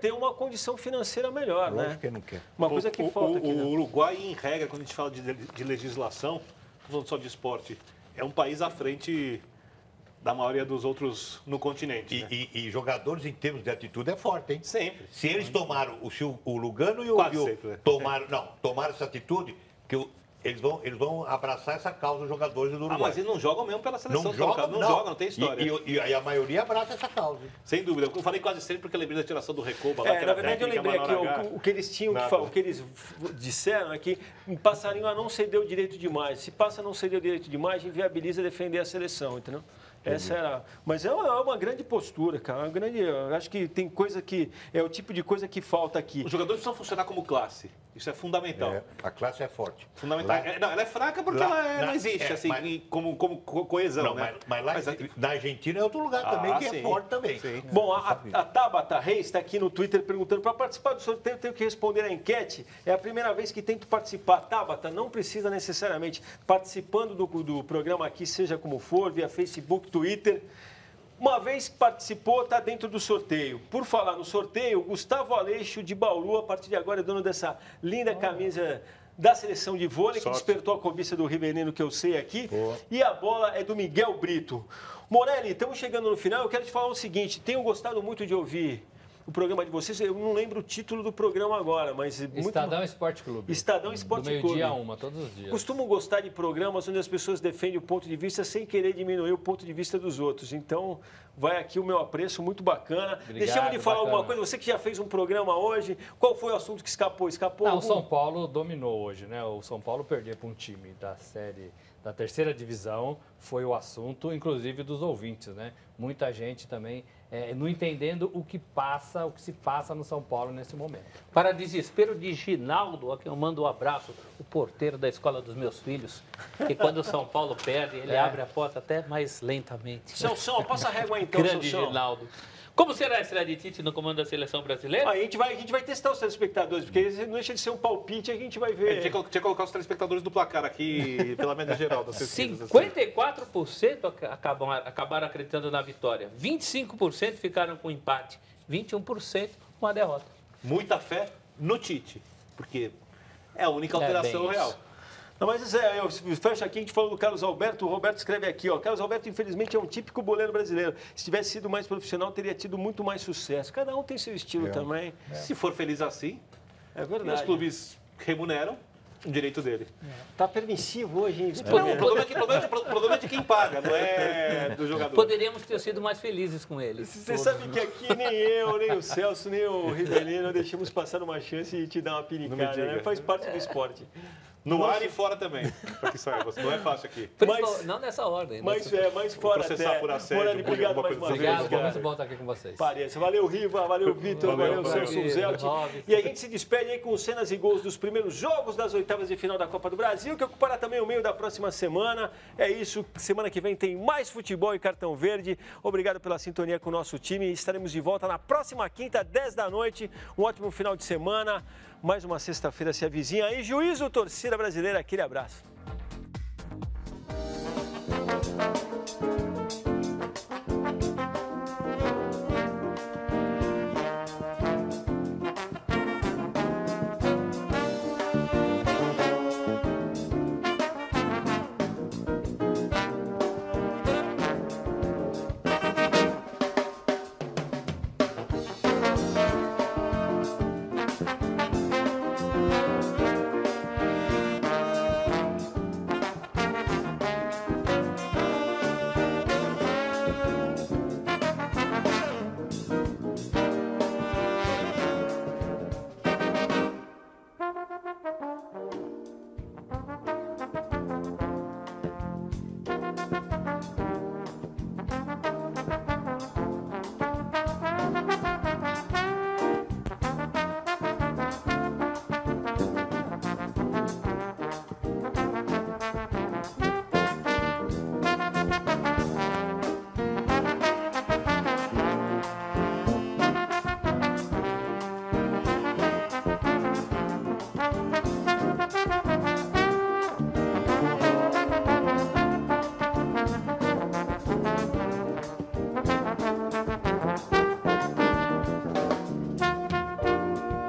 ter uma condição financeira melhor, né? Que não quer. Uma coisa que falta aqui. O Uruguai, em regra, quando a gente fala de legislação, não falando só de esporte, é um país à frente da maioria dos outros no continente. E jogadores em termos de atitude é forte, hein? Sempre. Se eles tomaram, o Lugano e o... Quase sempre, né? Tomaram essa atitude, que eles vão abraçar essa causa, os jogadores do Uruguai. Mas eles não jogam mesmo pela seleção. Não jogam, não tem história. E a maioria abraça essa causa. Sem dúvida. Eu falei quase sempre porque eu lembrei da tiração do Recoba. Na verdade, eu lembrei aqui, o que eles tinham que falar, o que eles disseram é que um passarinho não cedeu o direito demais. Se passa a não ceder o direito demais, inviabiliza defender a seleção, entendeu? Essa era, mas é uma grande postura, cara. Eu acho que tem coisa que é o tipo de coisa que falta aqui. Os jogadores precisam funcionar como classe. Isso é fundamental. A classe é forte. Fundamental. Ela é fraca porque ela não existe assim como coesão, não, né? Mas lá na Argentina é outro lugar também que é forte também. Sim. Bom, a Tabata Reis está aqui no Twitter perguntando para participar do sorteio, tenho que responder a enquete. É a primeira vez que tento participar. Tabata, não precisa necessariamente participando do programa aqui, seja como for, via Facebook, Twitter. Uma vez que participou, está dentro do sorteio. Por falar no sorteio, Gustavo Aleixo de Bauru, a partir de agora, é dono dessa linda camisa da seleção de vôlei, que despertou a cobiça do Ribeirinho, que eu sei aqui. Boa. E a bola é do Miguel Brito. Morelli, estamos chegando no final. Eu quero te falar o seguinte, tenho gostado muito de ouvir o programa de vocês. Eu não lembro o título do programa agora, mas... Estadão Esporte Clube. Estadão Esporte Clube. Do meio-dia a 1, todos os dias. Costumo gostar de programas onde as pessoas defendem o ponto de vista sem querer diminuir o ponto de vista dos outros. Então, vai aqui o meu apreço, muito bacana. Obrigado, deixamos de falar bacana. alguma coisa. Você que já fez um programa hoje, qual foi o assunto que escapou? Não, o São Paulo dominou hoje, né? O São Paulo perdeu para um time da terceira divisão, foi o assunto, inclusive dos ouvintes, né? Muita gente também não entendendo o que se passa no São Paulo nesse momento. Para desespero de Ginaldo, a quem eu mando um abraço, o porteiro da escola dos meus filhos, que quando o São Paulo perde, ele abre a porta até mais lentamente. Celso, passa a régua aí então, Grande Celso. Ginaldo. Como será a estreia de Tite no comando da seleção brasileira? A gente vai testar os telespectadores, porque não deixa de ser um palpite, a gente vai ver. Tinha que colocar os telespectadores do placar aqui, pela média geral das pesquisas. 54% acabaram acreditando na vitória. 25% ficaram com empate. 21% com a derrota. Muita fé no Tite, porque é a única alteração real. Não, mas eu fecho aqui, a gente falou do Carlos Alberto, o Roberto escreve aqui, ó, Carlos Alberto, infelizmente, é um típico boleiro brasileiro. Se tivesse sido mais profissional, teria tido muito mais sucesso. Cada um tem seu estilo também. Se for feliz assim, é verdade. E os clubes remuneram o direito dele. Tá permissivo hoje, hein? Não, o problema é de quem paga, não é do jogador. Poderíamos ter sido mais felizes com ele. Você sabe que aqui nem eu, nem o Celso, nem o Ribeirinho deixamos passar uma chance de te dar uma pinicada, né? Faz parte do esporte. No ar e fora também, para que saiba. Não é fácil aqui. Não nessa ordem. Mas fora processar até. por assédio. Morelli, obrigado mais uma vez. Obrigado, foi muito bom estar aqui com vocês. Pareça. Valeu, Riva, valeu, Vitor, valeu, Celso Zelt. E a gente se despede aí com cenas e gols dos primeiros jogos das oitavas de final da Copa do Brasil, que ocupará também o meio da próxima semana. É isso, semana que vem tem mais futebol e Cartão Verde. Obrigado pela sintonia com o nosso time. Estaremos de volta na próxima quinta, 10 da noite. Um ótimo final de semana. Mais uma sexta-feira se avizinha aí. Juízo, torcida brasileira, aquele abraço.